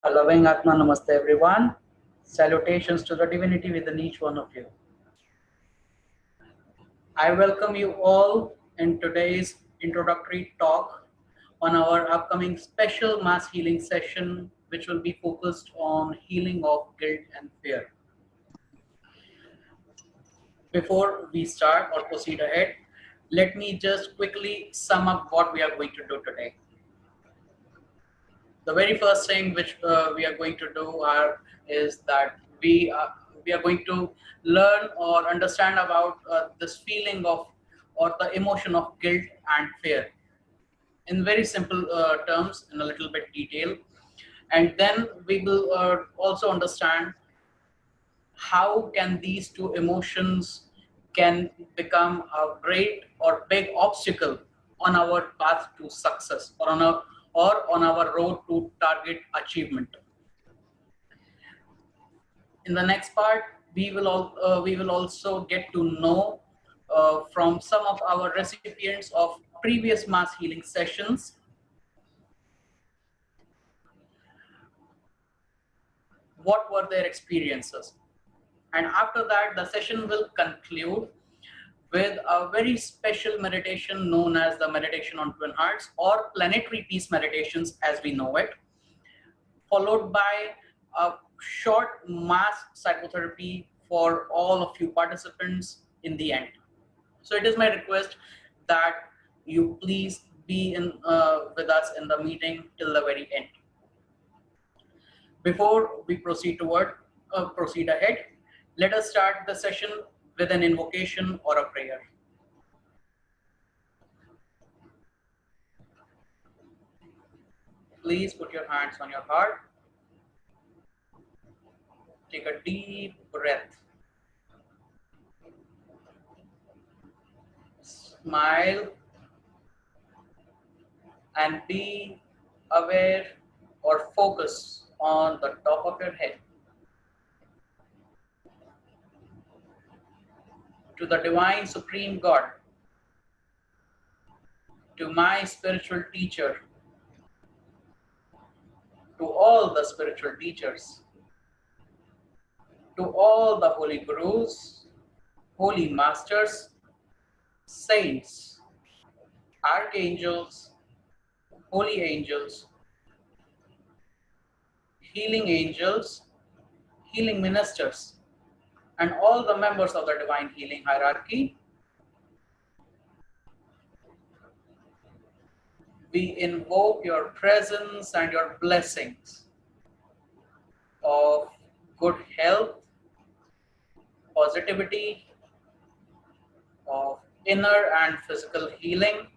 A loving Atma Namaste everyone. Salutations to the divinity within each one of you. I welcome you all in today's introductory talk on our upcoming special mass healing session, which will be focused on healing of guilt and fear. Before we start or proceed ahead, let me just quickly sum up what we are going to do today. The very first thing which we are going to do is that we are going to learn or understand about this feeling of or the emotion of guilt and fear in very simple terms, in a little bit detail, and then we will also understand how can these two emotions can become a great or big obstacle on our path to success or on our road to target achievement. In the next part, we will also get to know from some of our recipients of previous mass healing sessions what were their experiences. And after that, the session will conclude with a very special meditation known as the meditation on twin hearts or planetary peace meditations as we know it, followed by a short mass psychotherapy for all of you participants in the end. So it is my request that you please be with us in the meeting till the very end. Before we proceed ahead, let us start the session with an invocation or a prayer. Please put your hands on your heart. Take a deep breath. Smile and be aware or focus on the top of your head. To the Divine Supreme God, to my spiritual teacher, to all the spiritual teachers, to all the holy gurus, holy masters, saints, archangels, holy angels, healing angels, healing ministers, and all the members of the divine healing hierarchy, we invoke your presence and your blessings of good health, positivity, of inner and physical healing,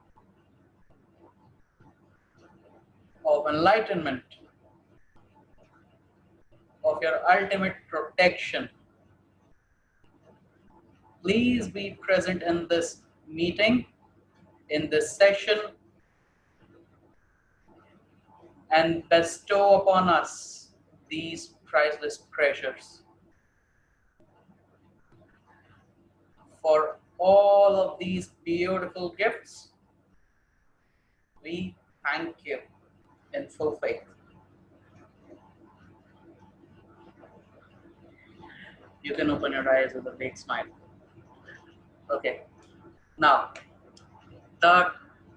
of enlightenment, of your ultimate protection. Please be present in this meeting, in this session, and bestow upon us these priceless treasures. For all of these beautiful gifts, we thank you in full faith. You can open your eyes with a big smile. Okay. Now, the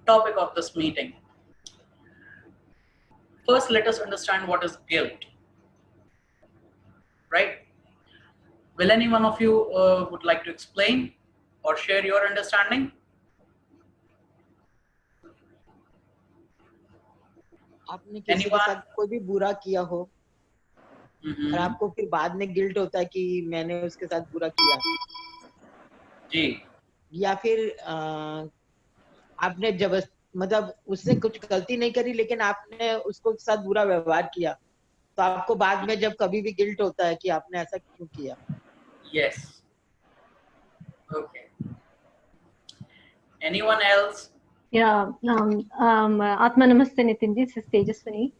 topic of this meeting. First, let us understand what is guilt. Right? Will any one of you would like to explain or share your understanding? आपने किसी के साथ कोई भी बुरा किया हो और आपको फिर बाद में गिल्ट होता है कि मैंने उसके साथ बुरा किया जी, या फिर आपने मतलब उसने कुछ गलती नहीं करी लेकिन आपने उसको साथ बुरा व्यवहार किया तो आपको बाद में जब कभी भी गिल्ट होता है कि आपने ऐसा क्यों किया? Yes. Okay. Anyone else? Yeah. Atma Namaste Nitin, this is Tejaswini.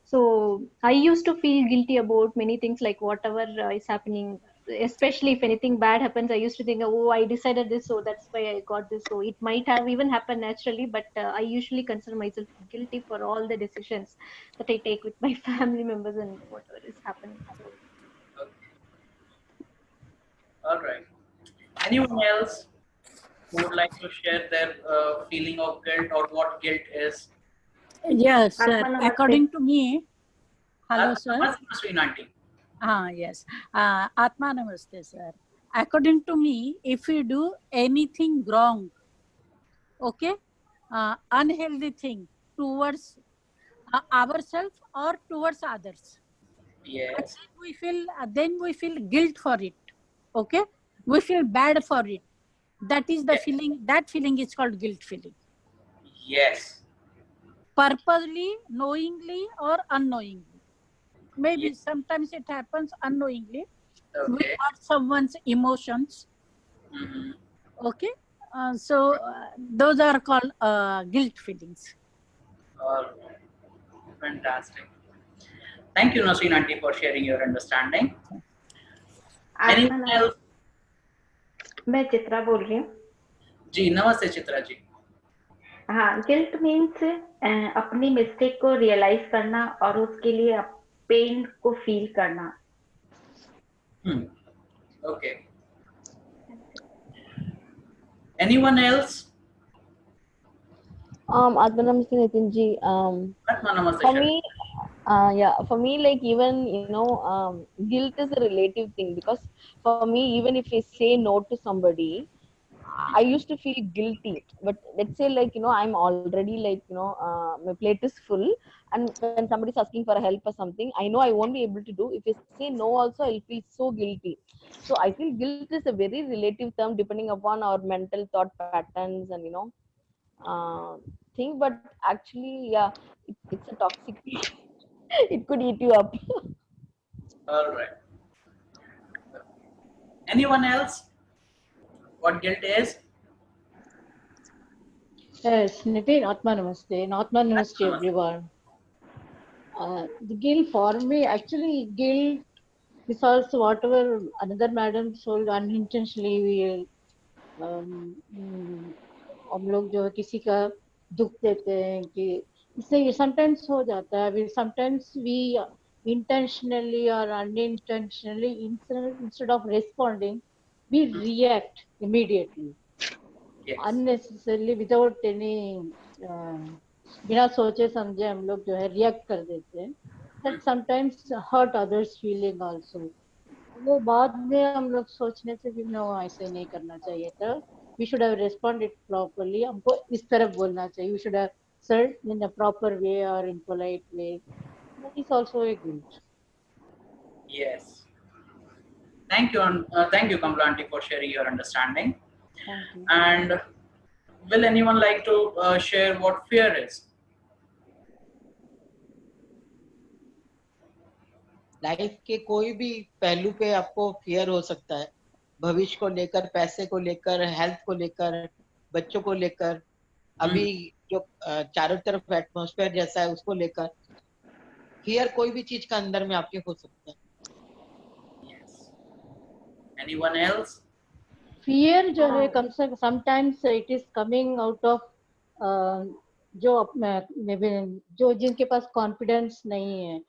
So I used to feel guilty about many things, like whatever is happening, especially if anything bad happens, I used to think, oh, I decided this, so that's why I got this. So it might have even happened naturally, but I usually consider myself guilty for all the decisions that I take with my family members and whatever is happening. So Okay. All right. Anyone else who would like to share their feeling of guilt or what guilt is? Yes, sir. Atma Namaste. According to me, hello, sir. Namaste, Sreen Aunty. Yes. Atma Namaste, sir. According to me, if we do anything wrong, okay, unhealthy thing towards ourselves or towards others, Yes. then we feel guilt for it. Okay, we feel bad for it. That is the Yes. feeling. That feeling is called guilt feeling. Yes. Purposely, knowingly, or unknowingly. Maybe Yes. sometimes it happens unknowingly. We Okay. hurt someone's emotions. Mhm. Okay, so those are called guilt feelings. All right. Fantastic. Thank you, Nasreen Aunty, for sharing your understanding. Anyone else? मैं चित्रा बोल रही हूँ. जी, नमस्ते चित्रा जी. हाँ, guilt means अपनी mistake को realise करना और उसके लिए पेन को फील करना. Okay. Anyone else? Atma Namaste, Nitin ji. Atma Namaste, For Shari. me, for me, like even guilt is a relative thing, because for me, even if I say no to somebody, I used to feel guilty. But let's say I'm already my plate is full, and when somebody's asking for help or something, I know I won't be able to do. If I say no, also I'll feel so guilty. So I feel guilt is a very relative term depending upon our mental thought patterns and thing. But actually, yeah, it's a toxic thing. It could eat you up. All right. Anyone else? What guilt is? Yes, Nitin, Atma Namaste. And Atma Namaste, Namaste. everyone. The guilt for me, actually, guilt is also whatever another madam told unintentionally. We हम लोग जो है किसी का दुख देते हैं कि इससे ये sometimes हो जाता है. Sometimes we intentionally or unintentionally instead of responding, we react immediately. Yes. Unnecessarily without any बिना सोचे समझे हम लोग जो है रिएक्ट कर देते हैं. That sometimes hurt others feeling also. वो बाद में हम लोग सोचने से भी नो ऐसे नहीं करना चाहिए था. We should have responded properly. हमको इस तरफ बोलना चाहिए. We should have said in a proper way or in polite way. That is also a guilt. Yes. Thank you, Kamla Aunty, for sharing your understanding. Thank you. And will anyone like to share what fear is? Life के कोई भी पहलू पे आपको fear हो सकता है. भविष्य को लेकर, पैसे को लेकर, हेल्थ को लेकर, बच्चों को लेकर, अभी जो चारों तरफ एटमॉस्फेयर जैसा है उसको लेकर फियर कोई भी चीज का अंदर में आपके हो सकता है. Yes. Anyone else? Fear जो है कम से sometimes it is coming out of जो जिनके पास confidence नहीं है.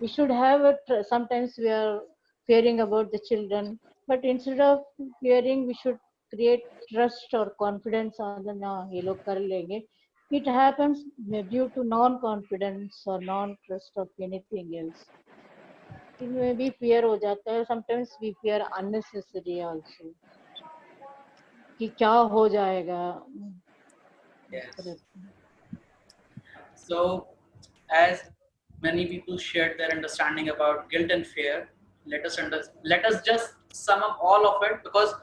We should have sometimes we are fearing about the children, but instead of fearing, we should create trust or confidence on the ये लोग कर लेंगे. It happens due to non-confidence or non-trust of anything else. इनमें भी fear हो जाता है. Sometimes we fear unnecessary also. कि क्या हो जाएगा. Yes. So, as many people shared their understanding about guilt and fear, let us just sum up all of it, because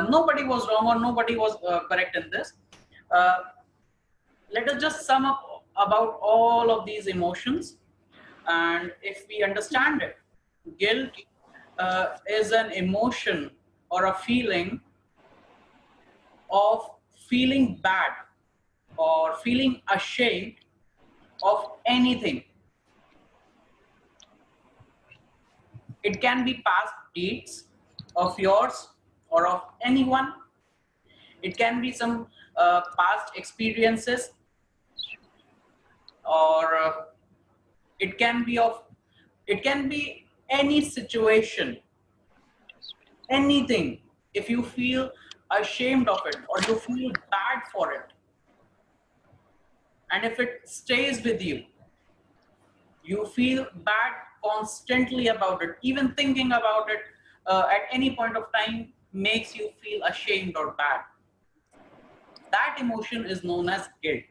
nobody was wrong or nobody was correct in this. Let us just sum up about all of these emotions, and if we understand it, guilt is an emotion or a feeling of feeling bad or feeling ashamed of anything. It can be past deeds, of yours or of anyone. It can be some past experiences, or it can be any situation, anything. If you feel ashamed of it or you feel bad for it, and if it stays with you, you feel bad constantly about it, even thinking about it at any point of time makes you feel ashamed or bad, that emotion is known as guilt.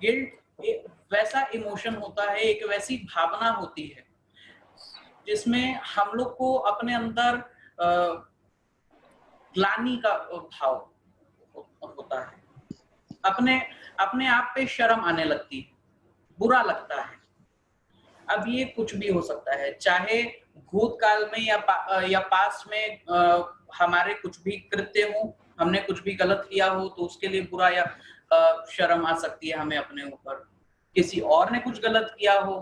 Guilt एक वैसा emotion होता है, एक वैसी भावना होती है जिसमें हम लोग को अपने अंदर ग्लानि का भाव होता है, अपने अपने आप पे शर्म आने लगती है, बुरा लगता है। अब ये कुछ भी हो सकता है, चाहे भूतकाल में या पास्ट में हमारे कुछ भी कृत्य हो, हमने कुछ भी गलत किया हो तो उसके लिए बुरा या शर्म आ सकती है हमें अपने ऊपर। किसी और ने कुछ गलत किया हो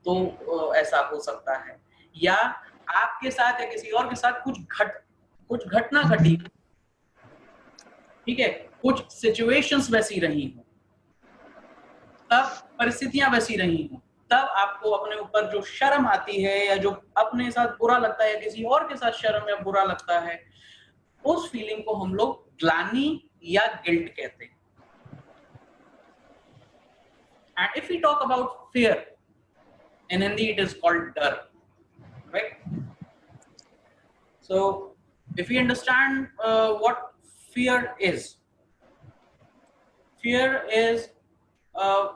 तो ऐसा हो सकता है, या आपके साथ या किसी और के साथ कुछ घटना घटी, ठीक है, कुछ सिचुएशंस वैसी रही हो, तब परिस्थितियां वैसी रही हो, तब आपको अपने ऊपर जो शर्म आती है या जो अपने साथ बुरा लगता है, किसी और के साथ शर्म या बुरा लगता है, उस फीलिंग को हम लोग ग्लानि या गिल्ट कहते हैं। And if we talk about fear, in Hindi it is called dar, right? So if we understand what fear is a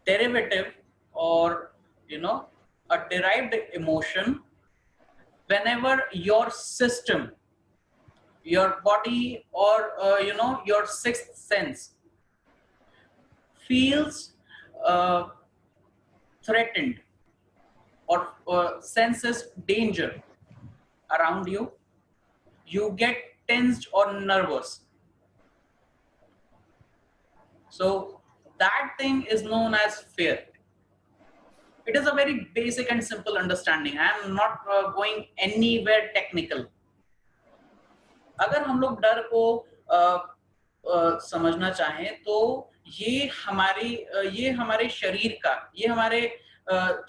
derivative, or a derived emotion whenever your system, your body, or your sixth sense feels threatened or senses danger around you, you get tensed or nervous. So that thing is known as fear. It is a very basic and simple understanding. I am not going anywhere technical. अगर हम लोग डर को समझना चाहें तो ये हमारे शरीर का, ये हमारे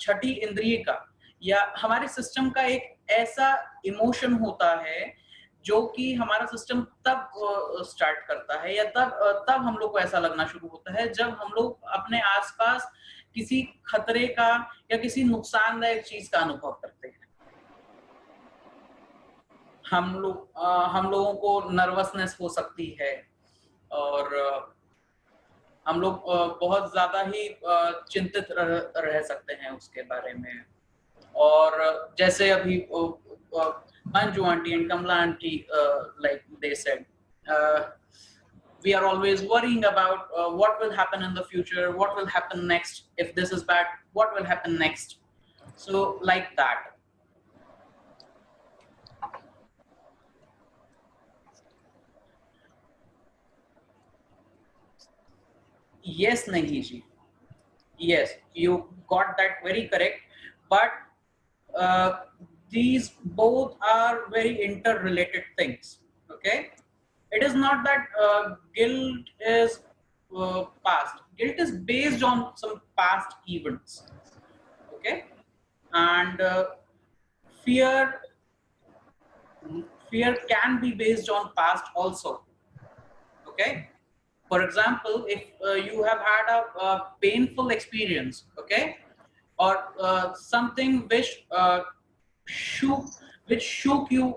छठी इंद्रिय का या हमारे सिस्टम का एक ऐसा इमोशन होता है जो कि हमारा सिस्टम तब स्टार्ट करता है या तब हम लोग को ऐसा लगना शुरू होता है जब हम लोग अपने आसपास किसी खतरे का या किसी नुकसानदायक चीज का अनुभव करते हैं। हम लोगों को नर्वसनेस हो सकती है और हम लोग बहुत ज्यादा ही चिंतित रह सकते हैं उसके बारे में। और जैसे अभी Manju aunty and Kamla aunty, like they said, we are always worrying about what will happen in the future, what will happen next, if this is bad, what will happen next. So like that. Yes, Nahi ji. Yes, you got that very correct. But these both are very interrelated things. Okay, it is not that guilt is past. Guilt is based on some past events. Okay, and fear can be based on past also. Okay. For example, if you have had a painful experience, okay, or something which shook you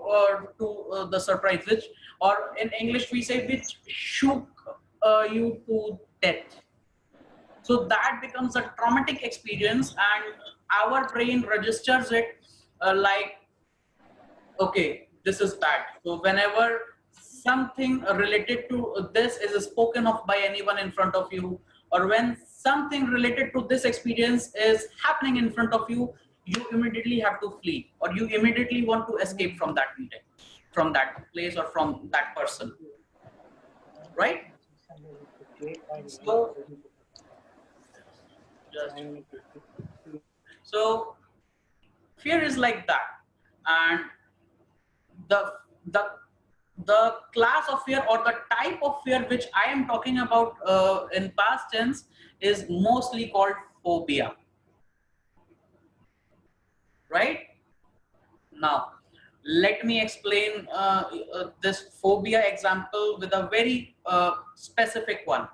to the surprise, or in English we say which shook you to death. So that becomes a traumatic experience, and our brain registers it like, okay, this is bad. So whenever something related to this is spoken of by anyone in front of you, or when something related to this experience is happening in front of you, you immediately have to flee, or you immediately want to escape from that meeting, from that place, or from that person, right? So Fear is like that. And the the the class of fear or the type of fear which I am talking about in past tense is mostly called phobia. Right? Now, let me explain this phobia example with a very specific one.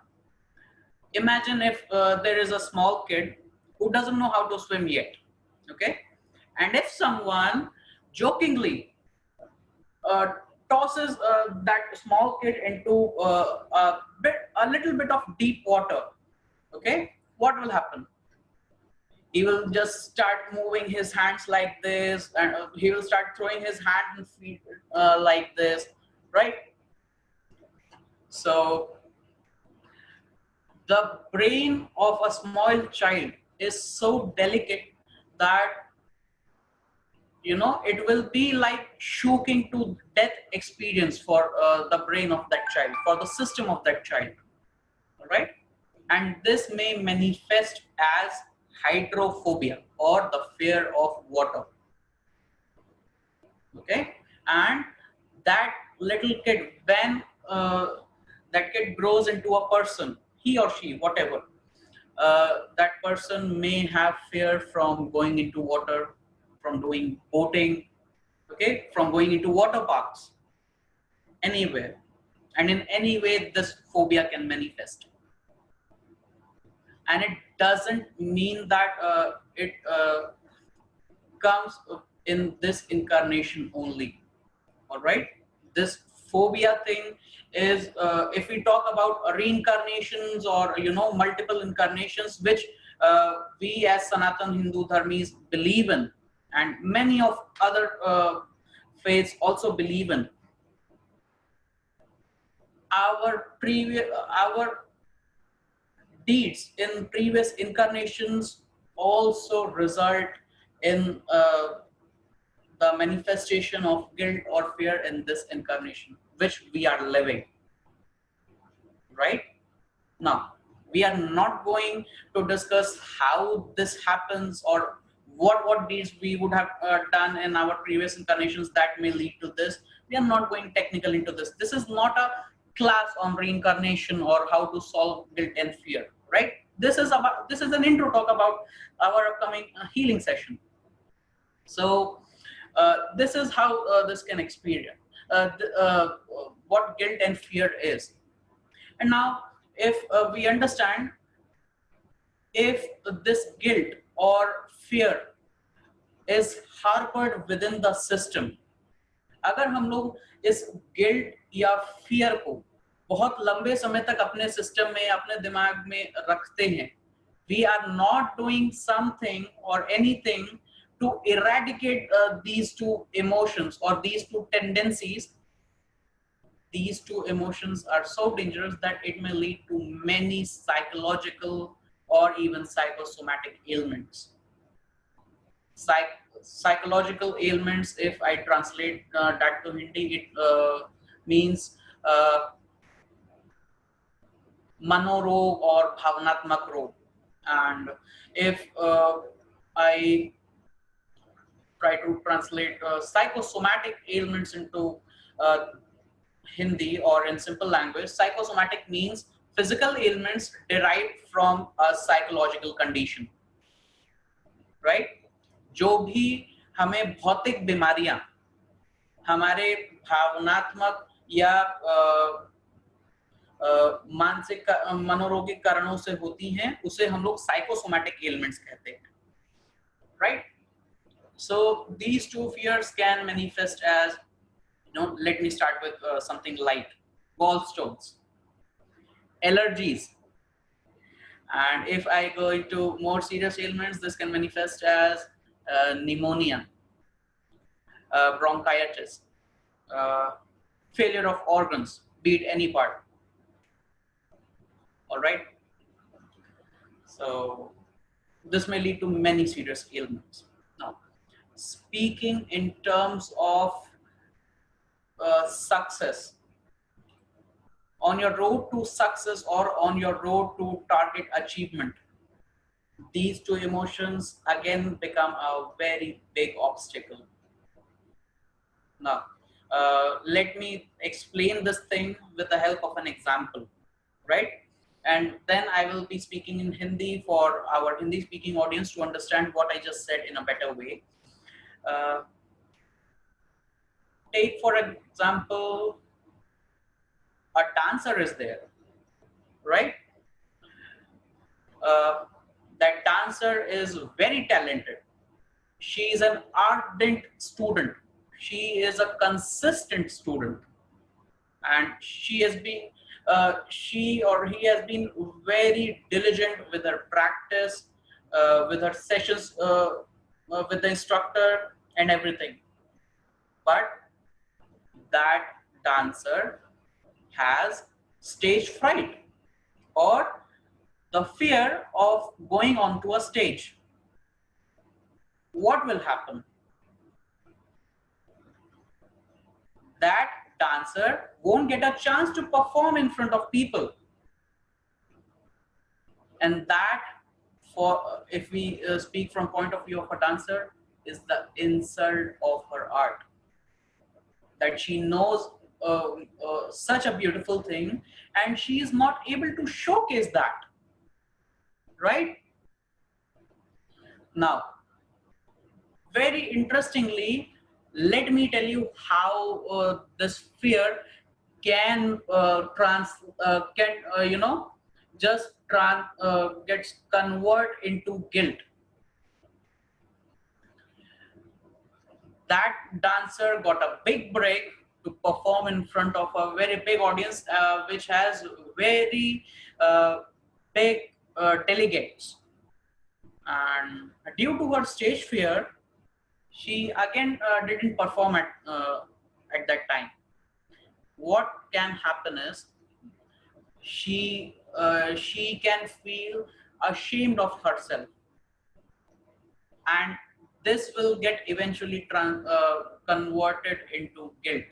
Imagine if there is a small kid who doesn't know how to swim yet, okay? And if someone jokingly uh, tosses that small kid into a little bit of deep water, okay, what will happen? He will just start moving his hands like this, and he will start throwing his hand and feet like this, right? So the brain of a small child is so delicate that, you know, it will be like shocking to death experience for the brain of that child, for the system of that child, all right? And this may manifest as hydrophobia or the fear of water, okay? And that little kid, when that kid grows into a person, he or she, whatever, that person may have fear from going into water, from doing boating, okay, from going into water parks, anywhere. And in any way this phobia can manifest. And it doesn't mean that it comes in this incarnation only, all right? This phobia thing is, if we talk about reincarnations or, you know, multiple incarnations, which we as Sanatan Hindu Dharmis believe in, and many of other faiths also believe in, our deeds in previous incarnations also result in the manifestation of guilt or fear in this incarnation, which we are living. Right? Now, we are not going to discuss how this happens or what deeds we would have done in our previous incarnations that may lead to this. We are not going technical into this. This is not a class on reincarnation or how to solve guilt and fear, right? This is an intro talk about our upcoming healing session. So this is how this can experience what guilt and fear is. And now, if we understand, if this guilt or fear is harbored within the system, अगर हम लोग इस guilt या fear को बहुत लंबे समय तक अपने सिस्टम में, अपने दिमाग में रखते हैं, we are not doing something or anything to eradicate these two emotions or these two tendencies. These two emotions are so dangerous that it may lead to many psychological or even psychosomatic ailments. Psychological ailments, if I translate that to Hindi, it means manorog or bhavanatmak rog. And if I try to translate psychosomatic ailments into Hindi or in simple language, psychosomatic means physical ailments derived from a psychological condition, right? जो भी हमें भौतिक बीमारियां हमारे भावनात्मक या मानसिक मनोरोगिक कारणों से होती हैं, उसे हम लोग साइकोसोमैटिक एलिमेंट्स कहते हैं, right? So these two fears can manifest as, you know, let me start with something light: gallstones, allergies, and if I go into more serious ailments, this can manifest as pneumonia, bronchitis, failure of organs, be it any part. All right. So this may lead to many serious ailments. Now, speaking in terms of success, on your road to success or on your road to target achievement, these two emotions again become a very big obstacle. Now, let me explain this thing with the help of an example, right? And then I will be speaking in Hindi for our Hindi speaking audience to understand what I just said in a better way. Take for example, a dancer is there, right? That dancer is very talented. She is an ardent student. She is a consistent student, and she or he has been very diligent with her practice, with her sessions, with the instructor and everything. But that dancer has stage fright or the fear of going onto a stage. What will happen? That dancer won't get a chance to perform in front of people. And that, for if we speak from point of view of a dancer, is the insult of her art. That she knows such a beautiful thing and she is not able to showcase that, right? Now, very interestingly, let me tell you how this fear can gets convert into guilt. That dancer got a big break to perform in front of a very big audience, which has very big delegates. And due to her stage fear, she again didn't perform at that time. What can happen is she can feel ashamed of herself, and this will get eventually converted into guilt,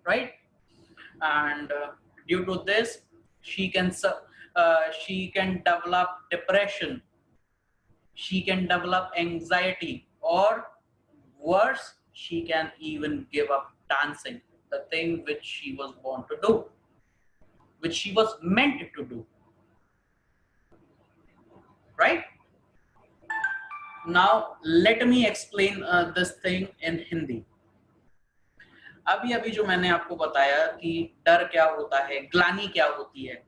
right? And due to this, she can develop depression, she can develop anxiety, or worse, she can even give up dancing, the thing which she was born to do, which she was meant to do, right? Now let me explain this thing in Hindi. अभी जो मैंने आपको बताया कि डर क्या होता है, ग्लानि क्या होती है,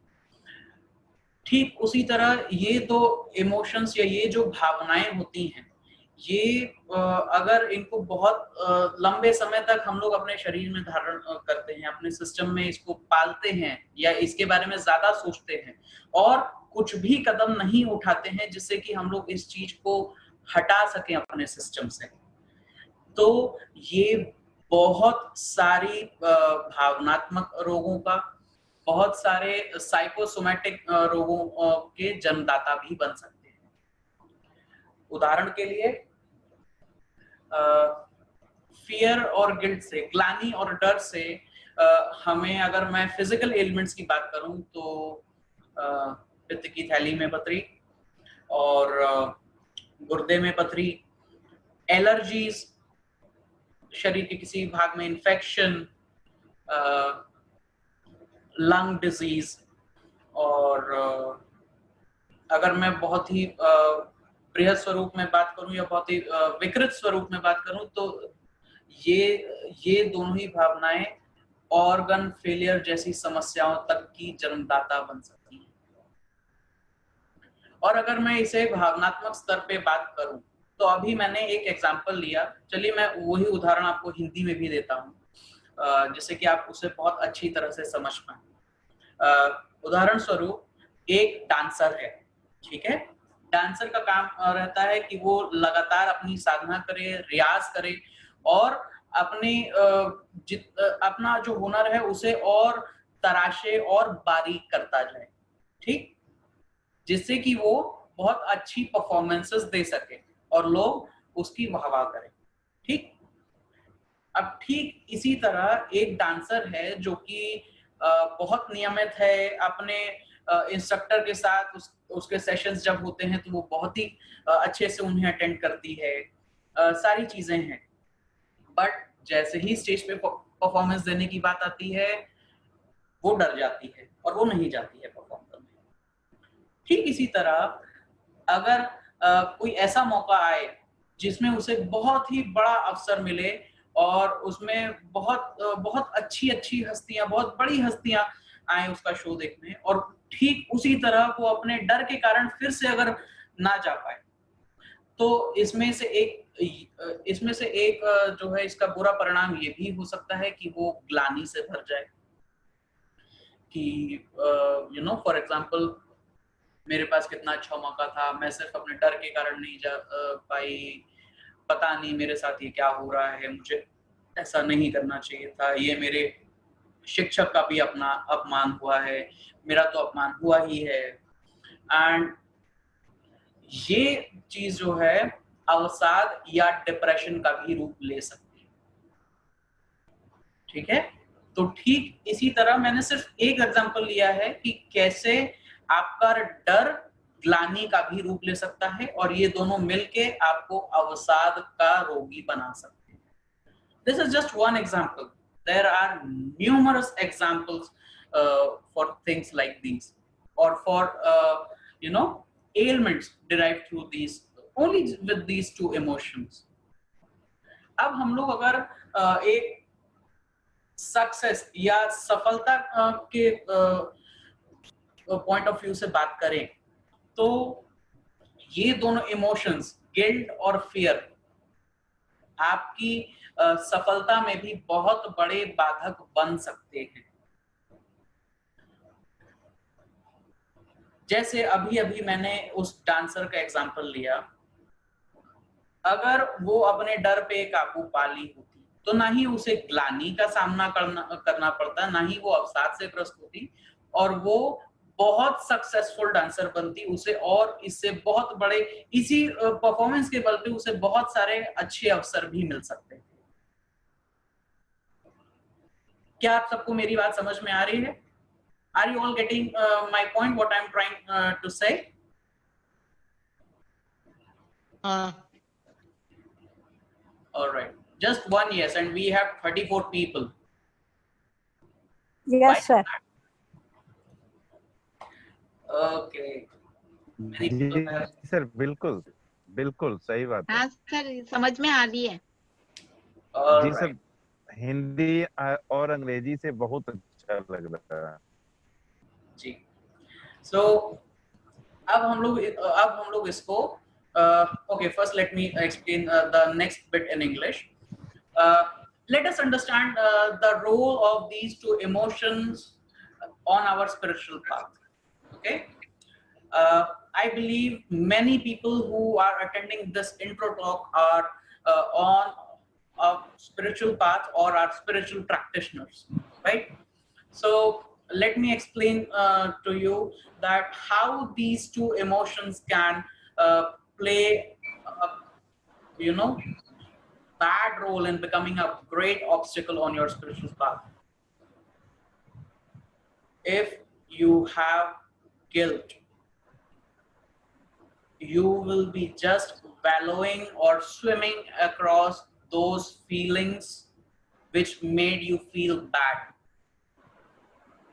ठीक उसी तरह ये दो इमोशंस या ये जो भावनाएं होती हैं, ये अगर इनको बहुत लंबे समय तक हम लोग अपने शरीर में धारण करते हैं, अपने सिस्टम में इसको पालते हैं या इसके बारे में ज्यादा सोचते हैं और कुछ भी कदम नहीं उठाते हैं जिससे कि हम लोग इस चीज को हटा सकें अपने सिस्टम से, तो ये बहुत सारी भावनात्मक रोगों का, बहुत सारे साइकोसोमैटिक रोगों के जन्मदाता भी बन सकते हैं। उदाहरण के लिए फियर और गिल्ट से, ग्लानि और डर से हमें, अगर मैं फिजिकल एलिमेंट्स की बात करूं तो पित्त की थैली में पथरी और गुर्दे में पथरी, एलर्जीज, शरीर के किसी भाग में इन्फेक्शन, लंग डिजीज, और अगर मैं बहुत ही बृहद स्वरूप में बात करूं या बहुत ही विकृत स्वरूप में बात करूं तो ये दोनों ही भावनाएं ऑर्गन फेलियर जैसी समस्याओं तक की जन्मदाता बन सकती हैं। और अगर मैं इसे भावनात्मक स्तर पे बात करूं तो अभी मैंने एक एग्जांपल लिया, चलिए मैं वही उदाहरण आपको हिंदी में भी देता हूं जिससे कि आप उसे बहुत अच्छी तरह से समझ पाए। उदाहरण स्वरूप, एक डांसर है, ठीक है, डांसर का काम रहता है कि वो लगातार अपनी साधना करे, रियाज करे और अपना जो हुनर है उसे और तराशे और बारीक करता जाए, ठीक, जिससे कि वो बहुत अच्छी परफॉर्मेंसेस दे सके और लोग उसकी वाहवाह करें, ठीक। अब ठीक इसी तरह एक डांसर है जो कि बहुत नियमित है, अपने इंस्ट्रक्टर के साथ उसके सेशंस जब होते हैं तो वो बहुत ही अच्छे से उन्हें अटेंड करती है, सारी चीजें हैं। बट जैसे ही स्टेज पे परफॉर्मेंस देने की बात आती है वो डर जाती है और वो नहीं जाती है परफॉर्म करने। ठीक इसी तरह अगर कोई ऐसा मौका आए जिसमें उसे बहुत ही बड़ा अवसर मिले और उसमें बहुत अच्छी अच्छी हस्तियां, बहुत बड़ी हस्तियां आए उसका शो देखने, और ठीक उसी तरह वो अपने डर के कारण फिर से अगर ना जा पाए, तो इसमें से एक जो है इसका बुरा परिणाम ये भी हो सकता है कि वो ग्लानि से भर जाए कि फॉर एग्जांपल मेरे पास कितना अच्छा मौका था, मैं सिर्फ अपने डर के कारण नहीं जा पाई, पता नहीं मेरे साथ ये क्या हो रहा है, मुझे ऐसा नहीं करना चाहिए था, ये मेरे शिक्षक का भी अपना अपमान हुआ है, मेरा तो अपमान हुआ ही है। एंड ये चीज जो है अवसाद या डिप्रेशन का भी रूप ले सकती है। ठीक है, तो ठीक इसी तरह मैंने सिर्फ एक एग्जांपल लिया है कि कैसे आपका डर ग्लानि का भी रूप ले सकता है और ये दोनों मिलके आपको अवसाद का रोगी बना सकते हैं। This is just one example. There are numerous examples for things like these, or for ailments derived through these, only with these two emotions. अब हम लोग अगर एक सक्सेस या सफलता के पॉइंट ऑफ व्यू से बात करें तो ये दोनों इमोशंस, गिल्ट और फियर, आपकी सफलता में भी बहुत बड़े बाधक बन सकते हैं। जैसे अभी अभी मैंने उस डांसर का एग्जांपल लिया, अगर वो अपने डर पे काबू पा ली होती तो ना ही उसे ग्लानि का सामना करना पड़ता, ना ही वो अवसाद से ग्रस्त होती, और वो बहुत सक्सेसफुल डांसर बनती, उसे और इससे बहुत बड़े, इसी परफॉर्मेंस के बल पे उसे बहुत सारे अच्छे अवसर भी मिल सकते हैं। क्या आप सबको मेरी बात समझ में आ रही है? Are you all getting my point, what I'm trying to say? All right, just one yes, and we have 34 people. Yes, sir. Okay. Ji sir, बिल्कुल बिल्कुल सही बात है। हाँ सर, समझ में आ रही है। जी सर, हिंदी और अंग्रेजी से बहुत अच्छा लग रहा है जी। So अब हम लोग इसको okay, first let me explain the next bit in English. Let us understand the role of these two emotions on our spiritual path. Okay, I believe many people who are attending this intro talk are on a spiritual path or are spiritual practitioners, right? So let me explain to you that how these two emotions can play bad role in becoming a great obstacle on your spiritual path. If you have guilt, you will be just wallowing or swimming across those feelings which made you feel bad,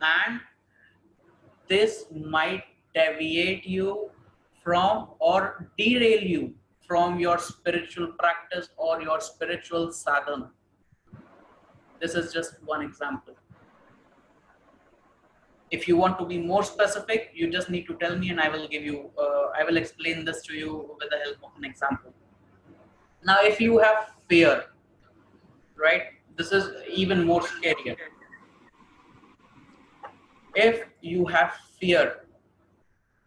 and this might deviate you from or derail you from your spiritual practice or your spiritual sadhana. This is just one example. If you want to be more specific, you just need to tell me and I will give you, I will explain this to you with the help of an example. Now, if you have fear, right, this is even more scarier. If you have fear,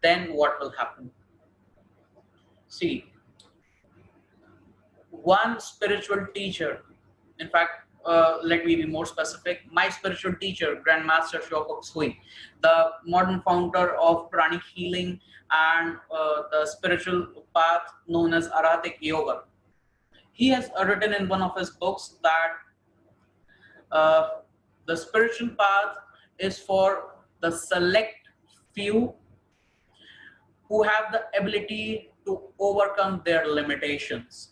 then what will happen? See, one spiritual teacher, in fact, let me be more specific, my spiritual teacher, Grandmaster Shokok Sui, the modern founder of pranic healing and the spiritual path known as Arahatic Yoga, he has written in one of his books that the spiritual path is for the select few who have the ability to overcome their limitations.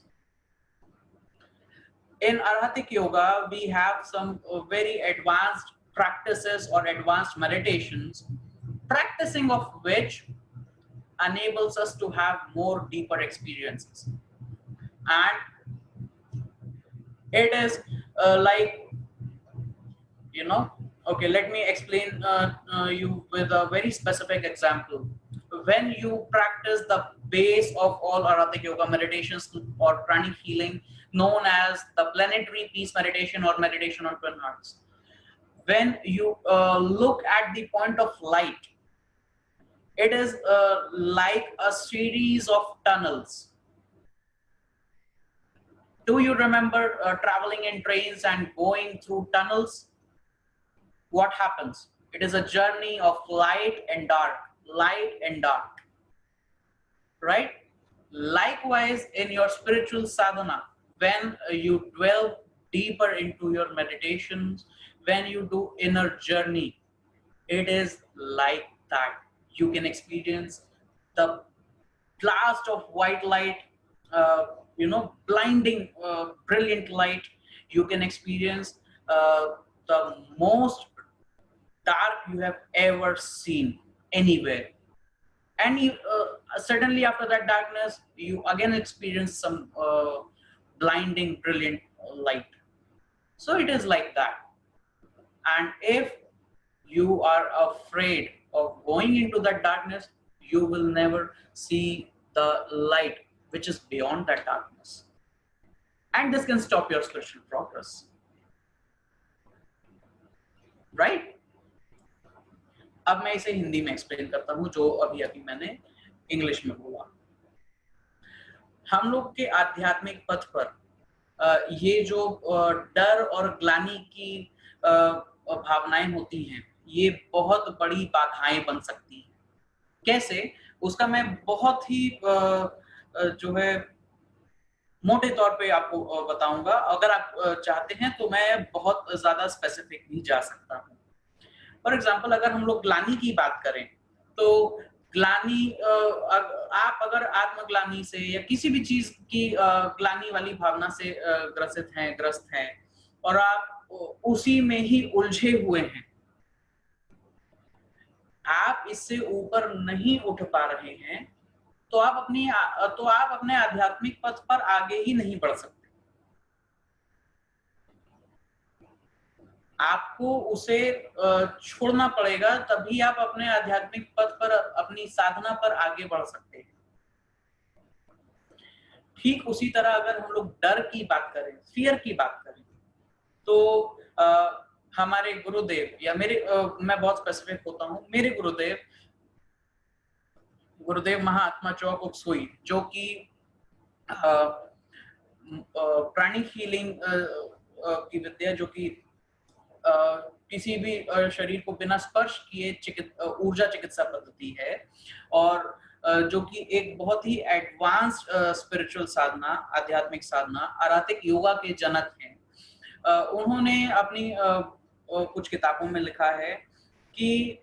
In Arhatic Yoga, we have some very advanced practices or advanced meditations, practicing of which enables us to have more deeper experiences. And it is like, you know, okay, let me explain you with a very specific example. When you practice the base of all Arhatic Yoga meditations or pranic healing, known as the planetary peace meditation or meditation on twin hearts, when you look at the point of light, it is like a series of tunnels. Do you remember traveling in trains and going through tunnels? What happens? It is a journey of light and dark, right? Likewise, in your spiritual sadhana, when you dwell deeper into your meditations, when you do inner journey, it is like that. You can experience the blast of white light, blinding, brilliant light. You can experience the most dark you have ever seen anywhere. And you, suddenly after that darkness, you again experience some blinding, brilliant light. So it is like that. And if you are afraid of going into that darkness, you will never see the light which is beyond that darkness. And this can stop your spiritual progress. Right? अब मैं इसे हिंदी में explain करता हूँ जो अभी मैंने English में बोला। हम लोग के आध्यात्मिक पथ पर ये जो डर और ग्लानि की भावनाएं होती हैं, ये बहुत बड़ी बाधाएं बन सकती हैं। कैसे? उसका मैं बहुत ही जो है मोटे तौर पे आपको बताऊंगा। अगर आप चाहते हैं तो मैं बहुत ज्यादा स्पेसिफिक भी जा सकता हूँ। फॉर एग्जाम्पल, अगर हम लोग ग्लानि की बात करें तो ग्लानि, आप अगर आत्मग्लानि से या किसी भी चीज की ग्लानि वाली भावना से ग्रस्त हैं और आप उसी में ही उलझे हुए हैं, आप इससे ऊपर नहीं उठ पा रहे हैं, तो आप अपने आध्यात्मिक पथ पर आगे ही नहीं बढ़ सकते। आपको उसे छोड़ना पड़ेगा, तभी आप अपने आध्यात्मिक पथ पर, अपनी साधना पर आगे बढ़ सकते हैं। ठीक उसी तरह अगर हम लोग डर की बात करें, फियर की बात करें, तो हमारे गुरुदेव या मैं बहुत स्पेसिफिक होता हूँ, मेरे गुरुदेव महात्मा चौक उक्सुई, जो कि प्राणिक हीलिंग की विद्या, जो कि किसी भी शरीर को बिना स्पर्श किए ऊर्जा चिकित्सा पद्धति है, और जो कि एक बहुत ही एडवांस्ड स्पिरिचुअल साधना, आध्यात्मिक साधना, आरातिक योगा के जनक हैं। उन्होंने अपनी कुछ किताबों में लिखा है कि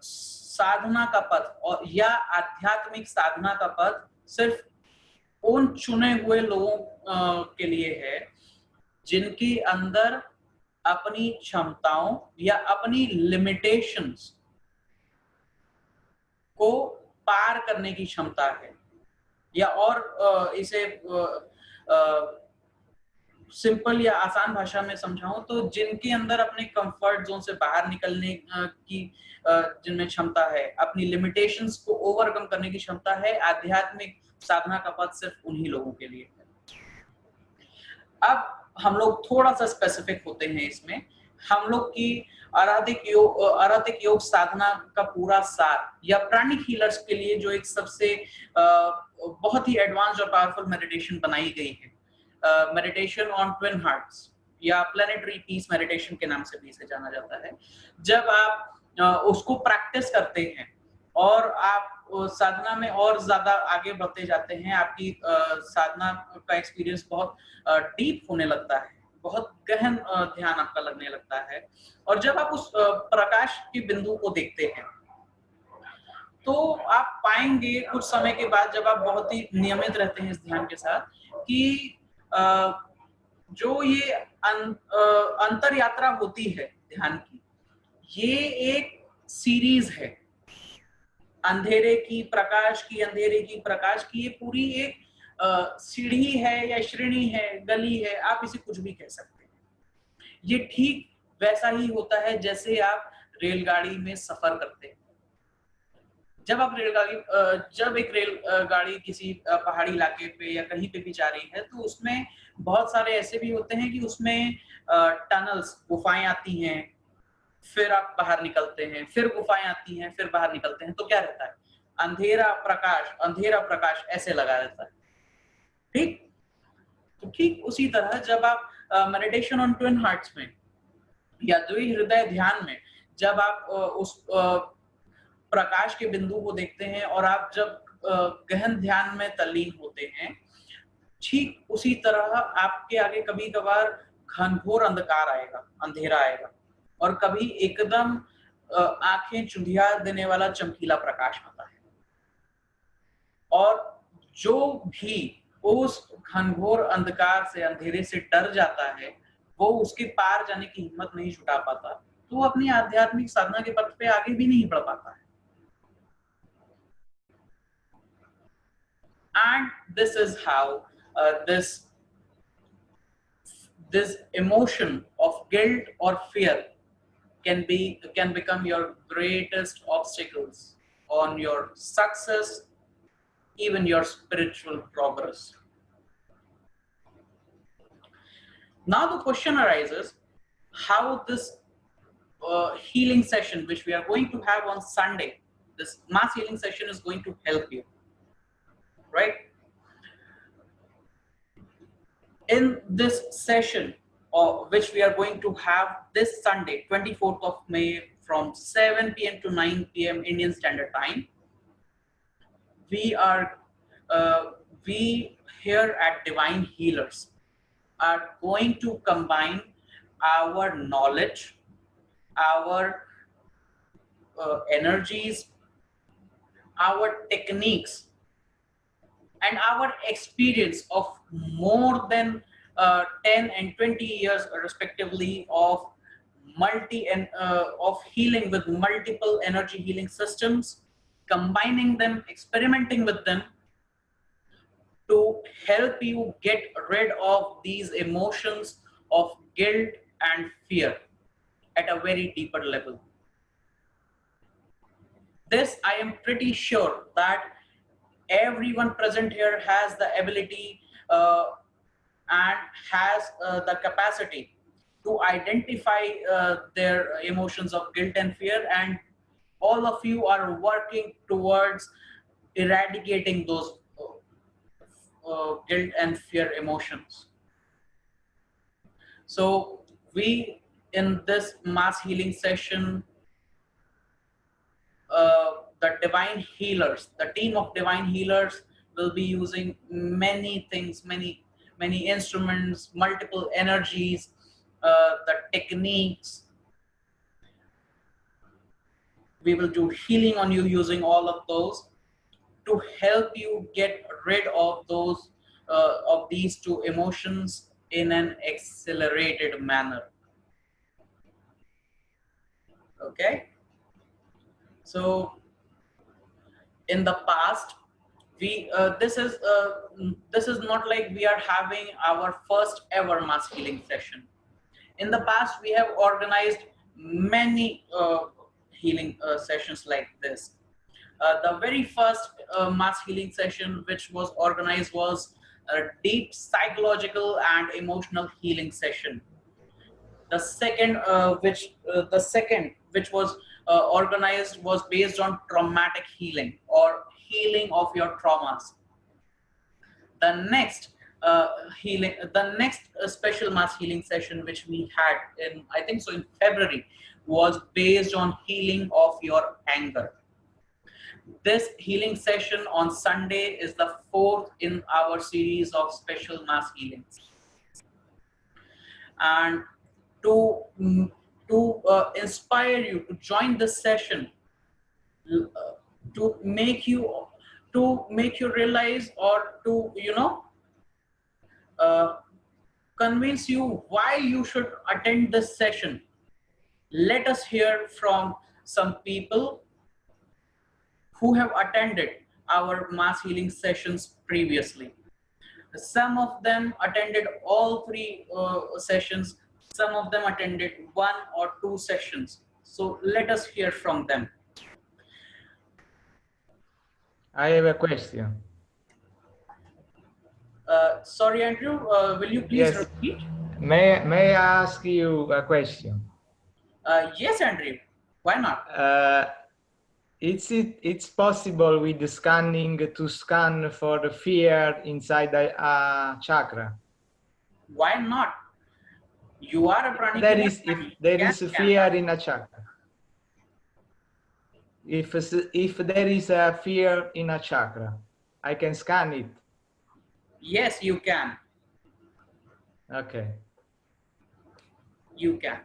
साधना का पथ और या आध्यात्मिक साधना का पथ सिर्फ उन चुने हुए लोगों के लिए है जिनके अंदर अपनी क्षमताओं या अपनी लिमिटेशंस को पार करने की क्षमता है, या और इसे सिंपल या आसान भाषा में समझाऊं तो जिनके अंदर अपने कंफर्ट जोन से बाहर निकलने की जिनमें क्षमता है, अपनी लिमिटेशंस को ओवरकम करने की क्षमता है। आध्यात्मिक साधना का पथ सिर्फ उन्हीं लोगों के लिए है। अब हम लोग थोड़ा सा स्पेसिफिक होते हैं इसमें। हम लोग की आराधिक योग साधना का पूरा सार, या प्राणिक हीलर्स के लिए जो एक सबसे बहुत ही एडवांस और पावरफुल मेडिटेशन बनाई गई है, मेडिटेशन ऑन ट्विन हार्ट्स या प्लेनेटरी पीस मेडिटेशन के नाम से भी इसे जाना जाता है। जब आप उसको प्रैक्टिस करते हैं और आप साधना में और ज्यादा आगे बढ़ते जाते हैं, आपकी साधना का एक्सपीरियंस बहुत डीप होने लगता है, बहुत गहन ध्यान आपका लगने लगता है। और जब आप उस प्रकाश के बिंदु को देखते हैं, तो आप पाएंगे कुछ समय के बाद, जब आप बहुत ही नियमित रहते हैं इस ध्यान के साथ, कि जो ये अंतर यात्रा होती है ध्यान की, ये एक सीरीज है। अंधेरे की प्रकाश की, अंधेरे की प्रकाश की, ये पूरी एक सीढ़ी है या श्रेणी है, गली है, आप इसे कुछ भी कह सकते हैं। ये ठीक वैसा ही होता है जैसे आप रेलगाड़ी में सफर करते हैं। जब आप जब एक रेलगाड़ी किसी पहाड़ी इलाके पे या कहीं पे भी जा रही है, तो उसमें बहुत सारे ऐसे भी होते हैं कि उसमें टनल्स, गुफाएं आती हैं, फिर आप बाहर निकलते हैं, फिर गुफाएं आती हैं, फिर बाहर निकलते हैं। तो क्या रहता है? अंधेरा प्रकाश ऐसे लगा रहता है। ठीक, तो ठीक उसी तरह जब आप मेडिटेशन ऑन ट्विन हार्ट्स में या द्विहृदय ध्यान में जब आप उस प्रकाश के बिंदु को देखते हैं और आप जब गहन ध्यान में तल्लीन होते हैं, ठीक उसी तरह आपके आगे कभी कभार घनघोर अंधकार आएगा, अंधेरा आएगा, और कभी एकदम आंखें चुंधिया देने वाला चमकीला प्रकाश आता है। और जो भी उस घनघोर अंधकार से, अंधेरे से डर जाता है, वो उसके पार जाने की हिम्मत नहीं जुटा पाता, तो वो अपनी आध्यात्मिक साधना के पथ पे आगे भी नहीं बढ़ पाता है। And this is how this emotion of guilt or fear can become your greatest obstacles on your success, even your spiritual progress. Now the question arises, how this healing session, which we are going to have on Sunday, this mass healing session is going to help you, right? In this session, which we are going to have this Sunday, 24th of May, from 7 p.m. to 9 p.m. Indian Standard Time, we here at Divine Healers are going to combine our knowledge, our energies, our techniques, and our experience of more than 10 and 20 years respectively of of healing with multiple energy healing systems, combining them, experimenting with them to help you get rid of these emotions of guilt and fear at a very deeper level. This, I am pretty sure that everyone present here has the ability and has the capacity to identify their emotions of guilt and fear, and all of you are working towards eradicating those guilt and fear emotions. So we, in this mass healing session, the Divine Healers, the team of Divine Healers will be using many things, many instruments, multiple energies, the techniques. We will do healing on you using all of those to help you get rid of those of these two emotions in an accelerated manner. Okay, so in the past, we this is not like we are having our first ever mass healing session. In the past, we have organized many healing sessions like this. The very first mass healing session which was organized was a deep psychological and emotional healing session. The second which was organized was based on traumatic healing or healing of your traumas. The next special mass healing session which we had in, I think so, in February, was based on healing of your anger. This healing session on Sunday is the fourth in our series of special mass healings. And to inspire you to join this session, to make you realize, or to uh, convince you why you should attend this session. Let us hear from some people who have attended our mass healing sessions previously. Some of them attended all three sessions. Some of them attended one or two sessions. So let us hear from them. I have a question. Sorry, Andrew, will you please Yes. repeat? May I ask you a question? Yes, Andrew. Why not? It's possible with the scanning to scan for the fear inside a chakra? Why not? You are a pranic. If there is a fear in a chakra. If there is a fear in a chakra, I can scan it. Yes, you can. Okay. You can.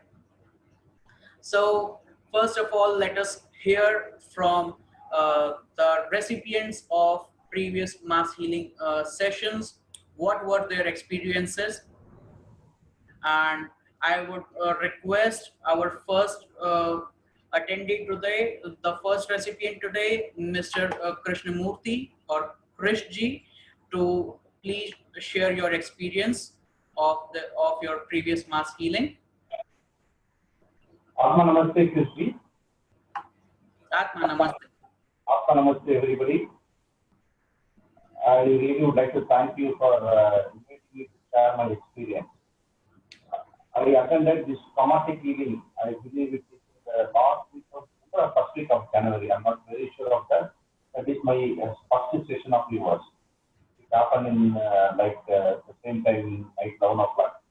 So first of all, let us hear from the recipients of previous mass healing sessions. What were their experiences? And I would request our first attendee today, the first recipient today, Mr. Krishnamurthy or Krishji, to please share your experience of your previous mass healing. Atma Namaste, Krishi. Atma Namaste. Atma Namaste, everybody. I really would like to thank you for inviting me to share my experience. I attended this traumatic healing. I believe it is the last week of first week of January. I'm not very sure of that. That is my first session of yours. It happened in the same time, like 11 o'clock.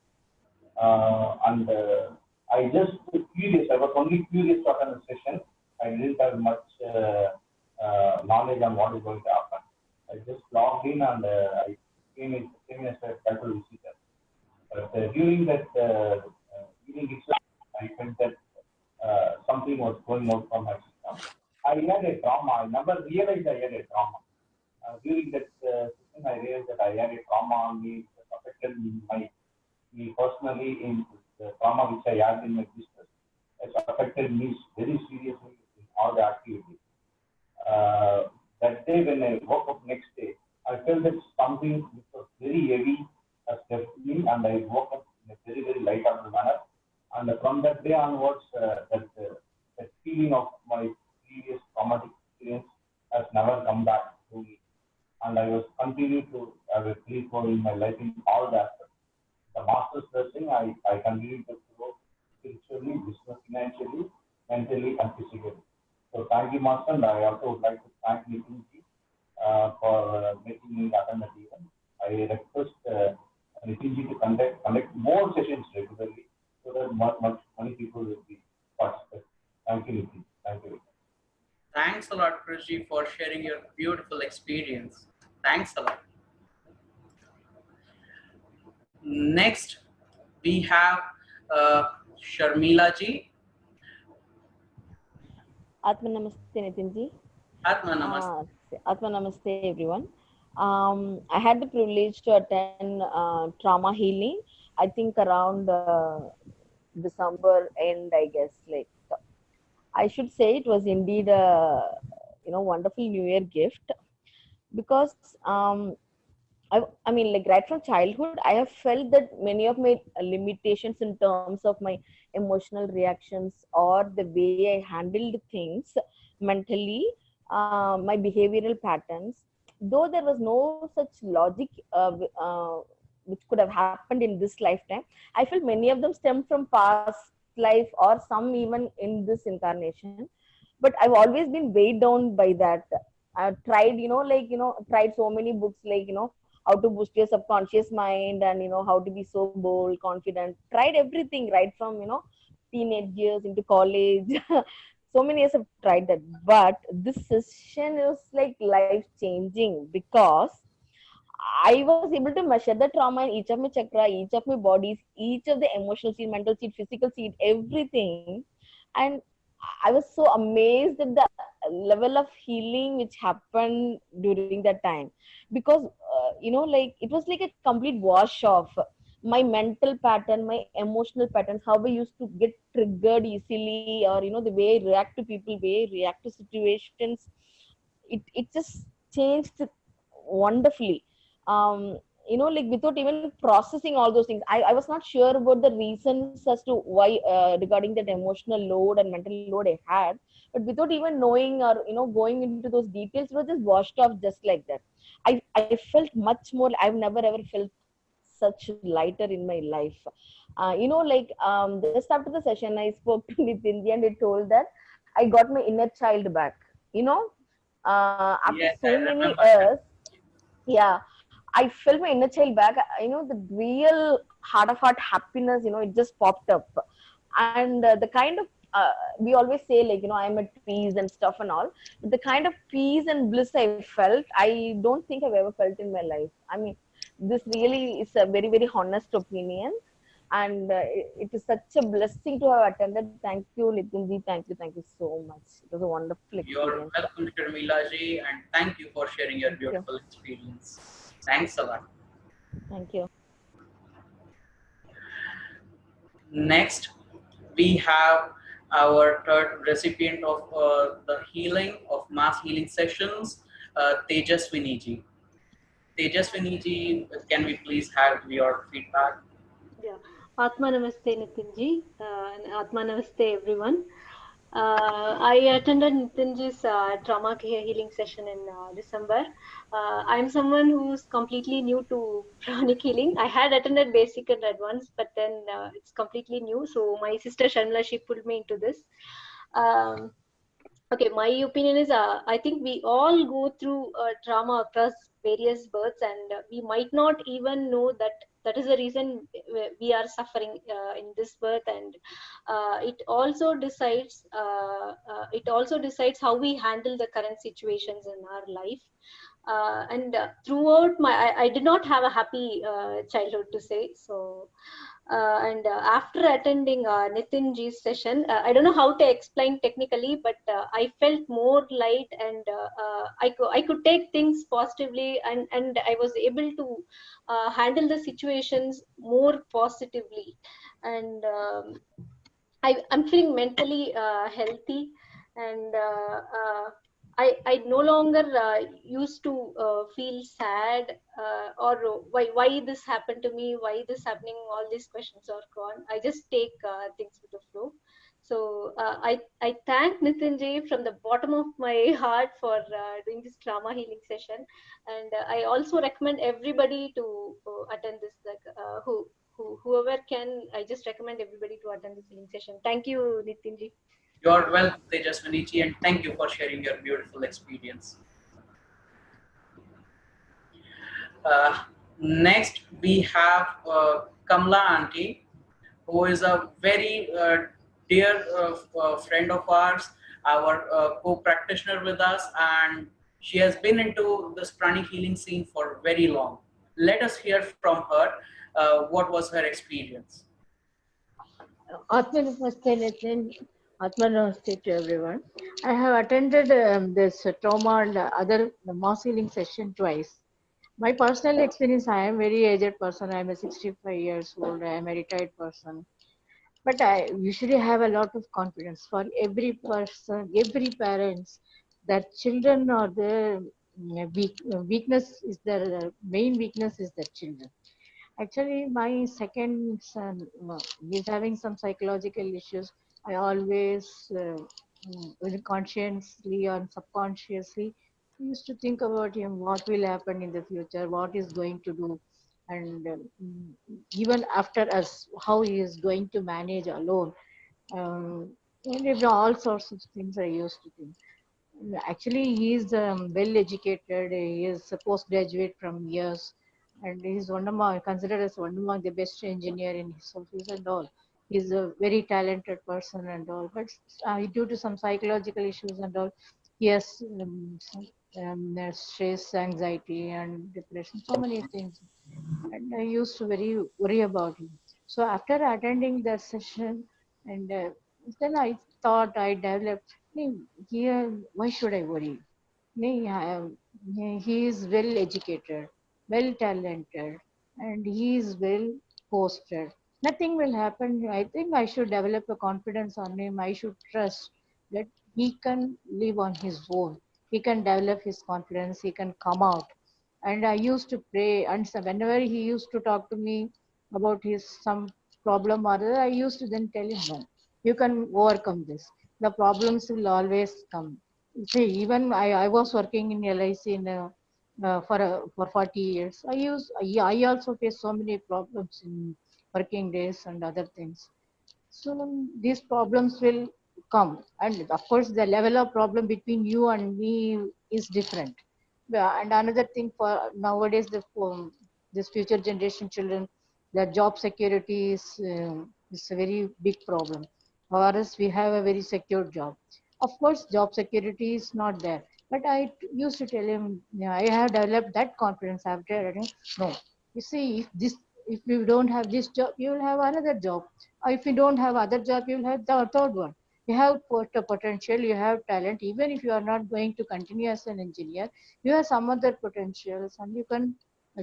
I just curious. I was only curious to attend the session. I didn't have much knowledge on what is going to happen. I just logged in and I came in as a casual visitor. But during that meeting itself, I felt that something was going out from my system. I had a trauma. I never realized I had a trauma. During that session, I realized that I had a trauma on me. It affected me personally in the trauma which I had in my business. It affected me very seriously in all the activities. That day when I woke up next day, I felt that something which was very heavy has left me, and I woke up in a very, very light-hearted manner. And from that day onwards, that feeling of my previous traumatic experience has never come back to me. And I was continuing to have a free flow in my life in all the aspects. The master's blessing, I continue to grow spiritually, business, financially, mentally, and physically. So thank you, Master, and I also would like to thank Nitinji for making me attend the event. I request Nitinji to conduct more sessions regularly so that many people will be participating. Thank you, Nitin. Thank you. Thanks a lot, Krishji, for sharing your beautiful experience. Thanks a lot. Next, we have Sharmila ji. Atma Namaste, Nitinji. Atma Namaste. Atma Namaste, everyone. I had the privilege to attend trauma healing, I think around December end, I guess. Like, I should say it was indeed a wonderful New Year gift, because I mean, like right from childhood, I have felt that many of my limitations in terms of my emotional reactions or the way I handled things mentally, my behavioral patterns, though there was no such logic which could have happened in this lifetime, I feel many of them stem from past life or some even in this incarnation. But I've always been weighed down by that. I've tried, tried so many books, like, how to boost your subconscious mind, and how to be so bold, confident. Tried everything right from teenage years into college. So many years I've tried that, but this session is like life changing, because I was able to measure the trauma in each of my chakra, each of my bodies, each of the emotional seed, mental seed, physical seed, everything. And I was so amazed at the level of healing which happened during that time, because like it was like a complete wash off my mental pattern, my emotional patterns, how I used to get triggered easily, or the way I react to people, way I react to situations. It just changed wonderfully. um like without even processing all those things, I was not sure about the reasons as to why, regarding that emotional load and mental load I had. But without even knowing, or going into those details, it was just washed off just like that. I felt much more. I've never ever felt such lighter in my life. Like, just after the session, I spoke to Nitinji and I told that I got my inner child back. you know After Yes, so I many remember that. years, yeah, I felt my inner child back. The real heart of heart happiness, it just popped up. And the kind of, we always say, like, I'm at peace and stuff and all. But the kind of peace and bliss I felt, I don't think I've ever felt in my life. I mean, this really is a very, very honest opinion. And it is such a blessing to have attended. Thank you, Nitinji. Thank you so much. It was a wonderful You're experience. welcome, Sharmila ji, and thank you for sharing your Thank you. beautiful experience. Thanks a lot. Thank you. Next, we have our third recipient of the healing of mass healing sessions, Tejaswini ji. Tejaswini ji, can we please have your feedback? Yeah. Atma Namaste, Nitinji, and Atma Namaste, everyone. I attended Nitinji's trauma healing session in December. I'm someone who's completely new to pranic healing. I had attended basic and advanced, but then it's completely new. So my sister Sharmila, she pulled me into this. Okay, my opinion is I think we all go through trauma across various births, and we might not even know that that is the reason we are suffering in this birth. And it also decides how we handle the current situations in our life. And throughout I did not have a happy childhood, to say so. And after attending Nitinji's session, I don't know how to explain technically, but I felt more light, and I could take things positively, and I was able to handle the situations more positively. And I'm feeling mentally healthy, and I no longer used to feel sad, or why this happened to me, why this happening. All these questions are gone. I just take things with the flow. So I thank Nitinji from the bottom of my heart for doing this trauma healing session, and I also recommend everybody to attend this. Like whoever can, I just recommend everybody to attend this healing session. Thank you, Nitinji. You're welcome, Tejaswini ji, and thank you for sharing your beautiful experience. Next, we have Kamla auntie, who is a very dear friend of ours, our co-practitioner with us, and she has been into this pranic healing scene for very long. Let us hear from her what was her experience. Atma Namaste, Nitin. Atma Namaste to everyone. I have attended this trauma and other mass healing session twice. My personal experience, I am very aged person. I am a 65 years old. I am a retired person. But I usually have a lot of confidence for every person, every parents, that children are the weakness is their main weakness is their children. Actually, my second son is having some psychological issues. I always, consciously or subconsciously, used to think about him, what will happen in the future, what is going to do, and even after us, how he is going to manage alone. And all sorts of things I used to think. Actually, he is well educated. He is a postgraduate from years, and he's one among considered as one among the best engineer in his office and all. He's a very talented person and all, but due to some psychological issues and all, he has there's stress, anxiety, and depression, so many things. And I used to very worry about him. So after attending that session, and Then I thought I developed, "Nee, here, why should I worry? Nee, he is well educated, well talented, and he is well posted. Nothing will happen. I think I should develop a confidence on him. I should trust that he can live on his own. He can develop his confidence. He can come out." And I used to pray, and so whenever he used to talk to me about his some problem or other, I used to then tell him, no, you can overcome this. The problems will always come. See, even I was working in LIC for 40 years. I also faced so many problems in working days and other things. So these problems will come, and of course, the level of problem between you and me is different. Yeah, and another thing for nowadays, this future generation children, their job security is a very big problem. For us, we have a very secure job. Of course, job security is not there. But I used to tell him, yeah, I have developed that confidence after. No, you see, if you don't have this job, you will have another job. Or if you don't have other job, you will have the third one. You have potential, you have talent. Even if you are not going to continue as an engineer, you have some other potentials, and you can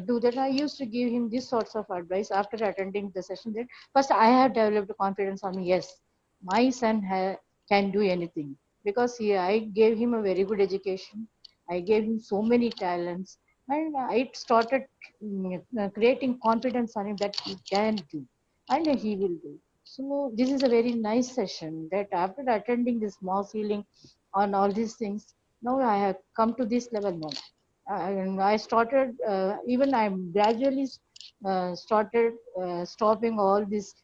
do that. I used to give him this sorts of advice after attending the session. That first I have developed confidence on me. Yes, my son can do anything, because I gave him a very good education. I gave him so many talents, and I started creating confidence on him that he can do, and he will do. So this is a very nice session. That after attending this mass healing on all these things, now I have come to this level now. And I started, even I'm gradually started stopping all this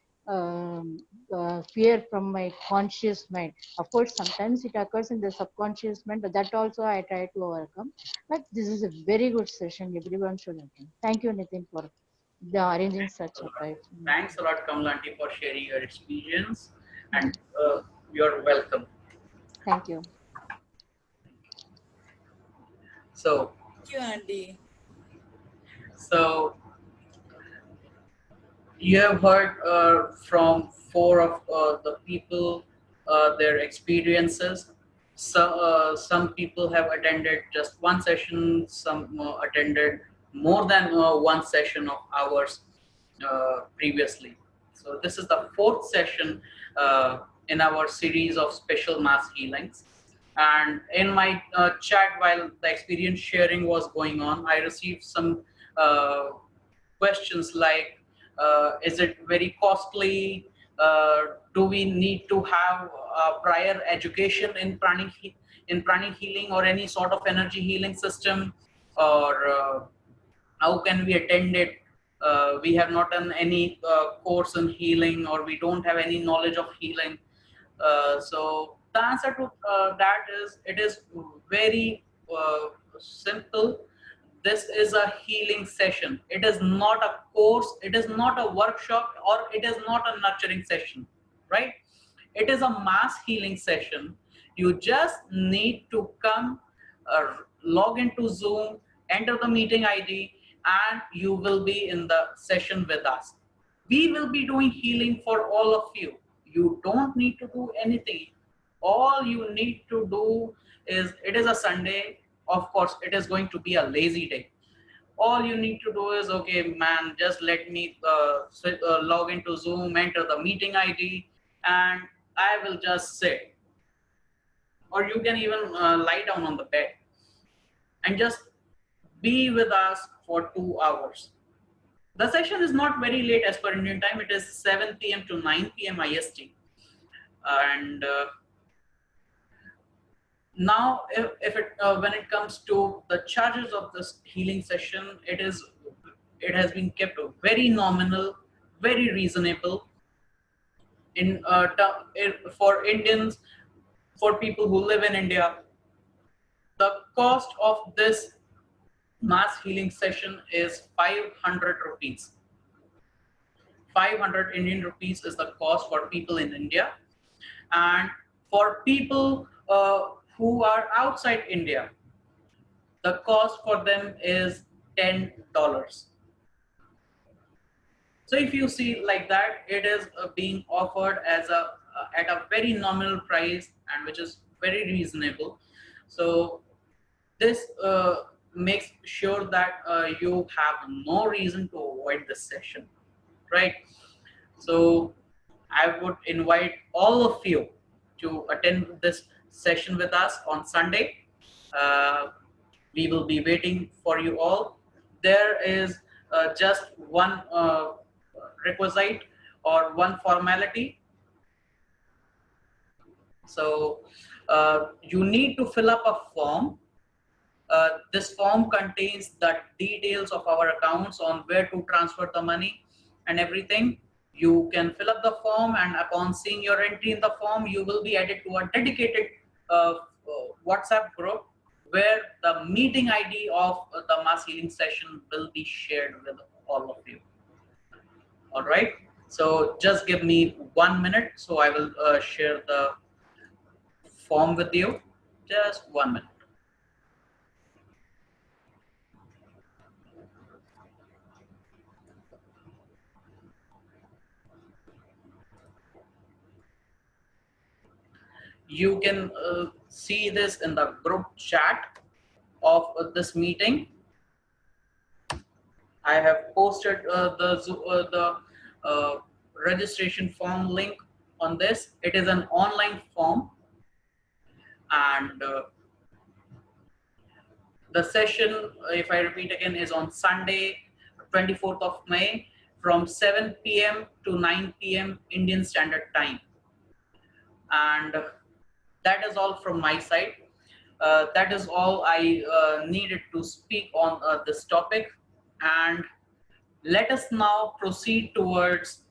fear from my conscious mind. Of course, sometimes it occurs in the subconscious mind, but that also I try to overcome. But this is a very good session. Everyone should attend. Thank you, Nitin, for arranging such a right. Thanks a lot, Kamalanti, for sharing your experience, and you're welcome. Thank you. So, Thank you, Andy. So you have heard from four of the people their experiences. Some people have attended just one session. Some attended more than one session of ours previously. So this is the fourth session in our series of special mass healings. And in my chat, while the experience sharing was going on, I received some questions like, is it very costly? Do we need to have prior education in pranic healing or any sort of energy healing system? Or how can we attend it? We have not done any course in healing, or we don't have any knowledge of healing. So the answer to that is, it is very simple. This is a healing session. It is not a course, it is not a workshop, or it is not a nurturing session, right? It is a mass healing session. You just need to come, log into Zoom, enter the meeting ID, and you will be in the session with us. We will be doing healing for all of you. You don't need to do anything. All you need to do is, it is a Sunday, of course it is going to be a lazy day. All you need to do is, okay man, just let me log into Zoom, enter the meeting ID, and I will just sit. Or you can even lie down on the bed and just be with us for 2 hours. The session is not very late as per Indian time. It is 7 p.m. to 9 p.m. IST. And now, when it comes to the charges of this healing session, it has been kept very nominal, very reasonable. For Indians, for people who live in India, the cost of this mass healing session is 500 rupees. 500 Indian rupees is the cost for people in India. And for people who are outside India, the cost for them is $10. So if you see like that, it is being offered as a at a very nominal price, and which is very reasonable. So this makes sure that you have no reason to avoid this session, right? So I would invite all of you to attend this session with us on Sunday. We will be waiting for you all. There is just one requisite or one formality. So you need to fill up a form. This form contains the details of our accounts on where to transfer the money and everything. You can fill up the form, and upon seeing your entry in the form, you will be added to a dedicated WhatsApp group where the meeting ID of the mass healing session will be shared with all of you. All right. So just give me 1 minute. So I will share the form with you. Just 1 minute. You can see this in the group chat of this meeting. I have posted the registration form link on this. It is an online form, and the session, if I repeat again, is on Sunday, 24th of May from 7 p.m. to 9 p.m. Indian Standard Time. And that is all from my side. That is all I needed to speak on this topic. And let us now proceed towards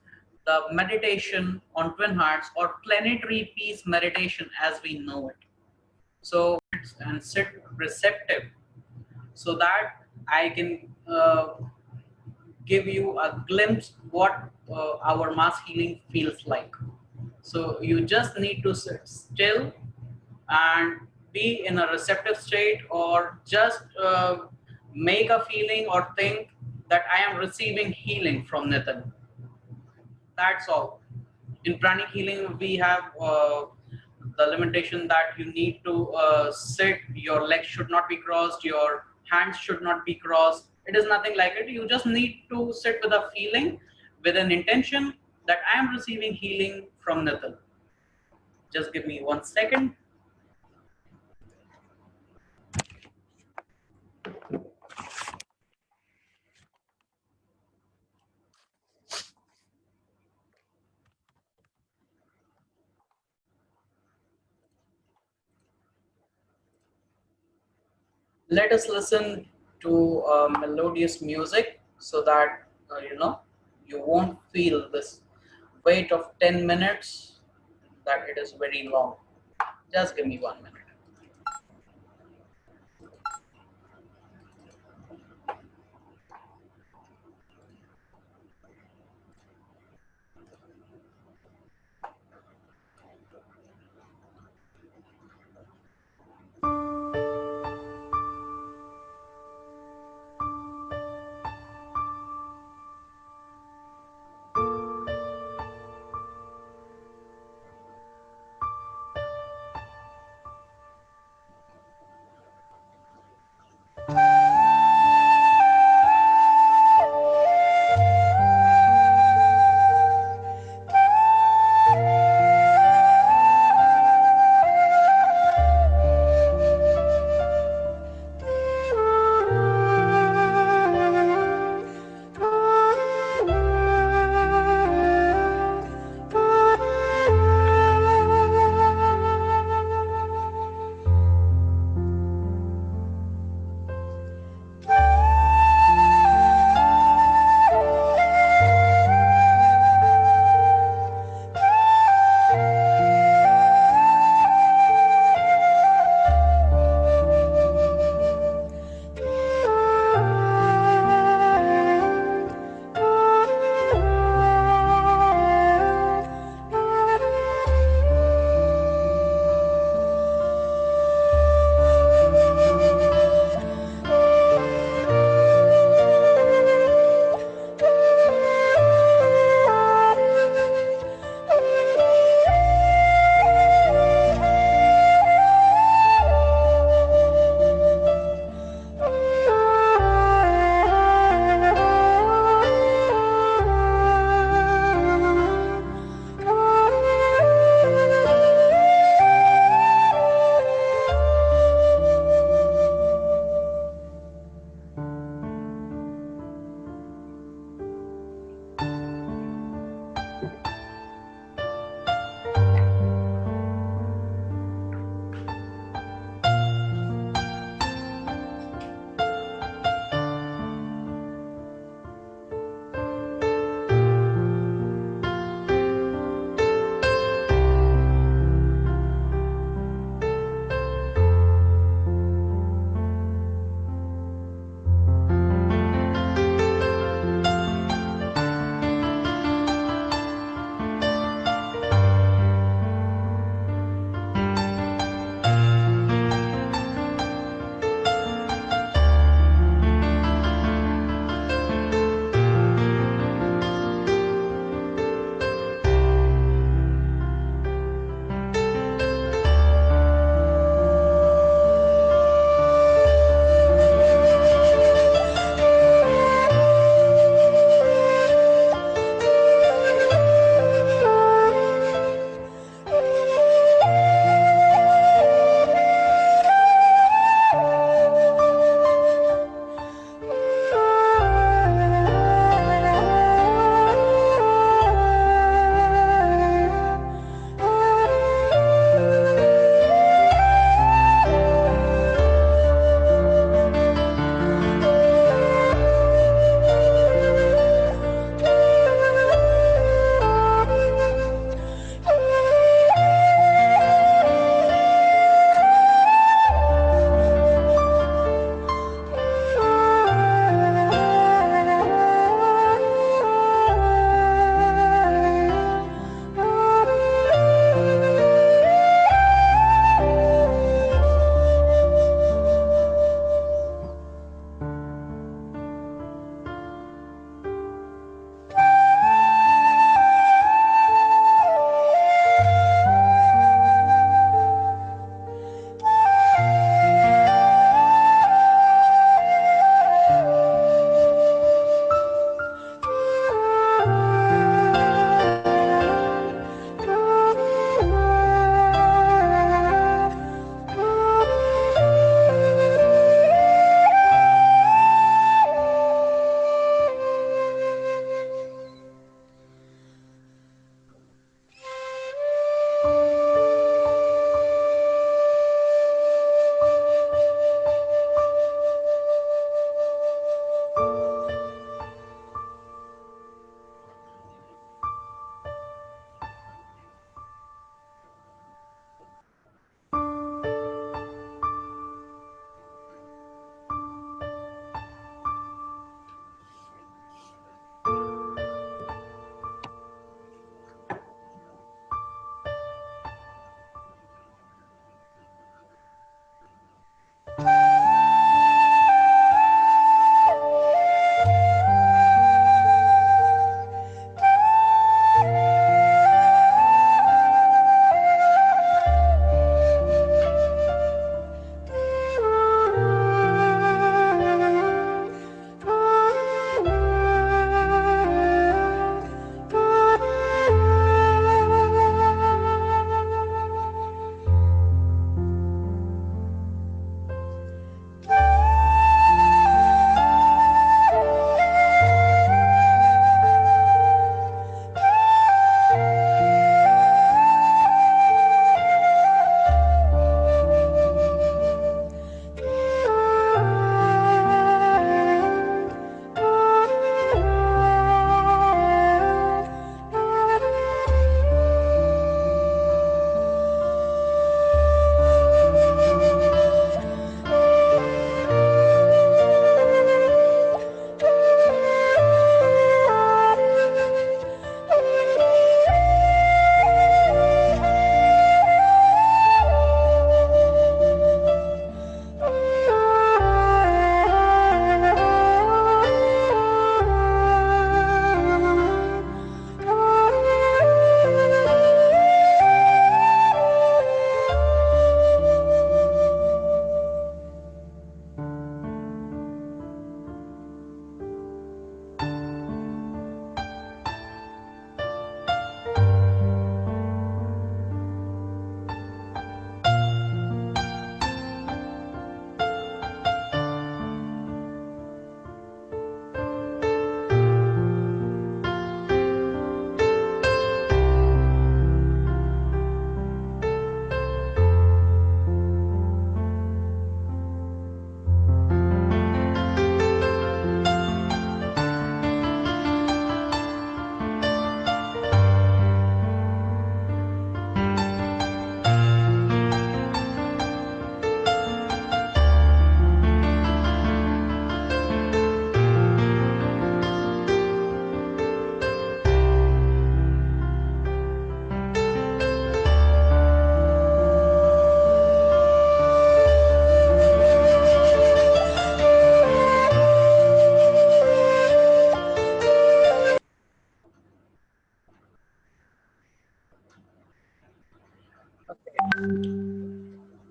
the meditation on Twin Hearts, or planetary peace meditation as we know it. So, and sit receptive so that I can give you a glimpse what our mass healing feels like. So you just need to sit still and be in a receptive state, or just make a feeling or think that I am receiving healing from Nitin. That's all. In pranic healing, we have the limitation that you need to sit, your legs should not be crossed, your hands should not be crossed. It is nothing like it. You just need to sit with a feeling, with an intention that I am receiving healing from Nitin. Just give me 1 second. Let us listen to melodious music so that you won't feel this wait of 10 minutes, that it is very long. Just give me 1 minute.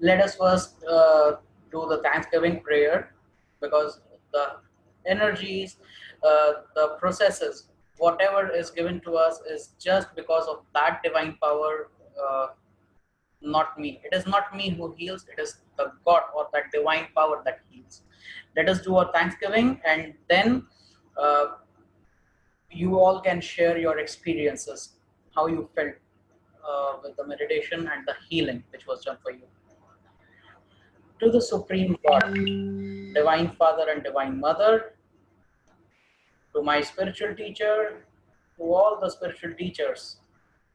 Let us first do the Thanksgiving prayer, because the energies, the processes, whatever is given to us is just because of that divine power, not me. It is not me who heals, it is the God or that divine power that heals. Let us do our Thanksgiving, and then you all can share your experiences, how you felt with the meditation and the healing which was done for you. To the Supreme God, Divine Father and Divine Mother, to my spiritual teacher, to all the spiritual teachers,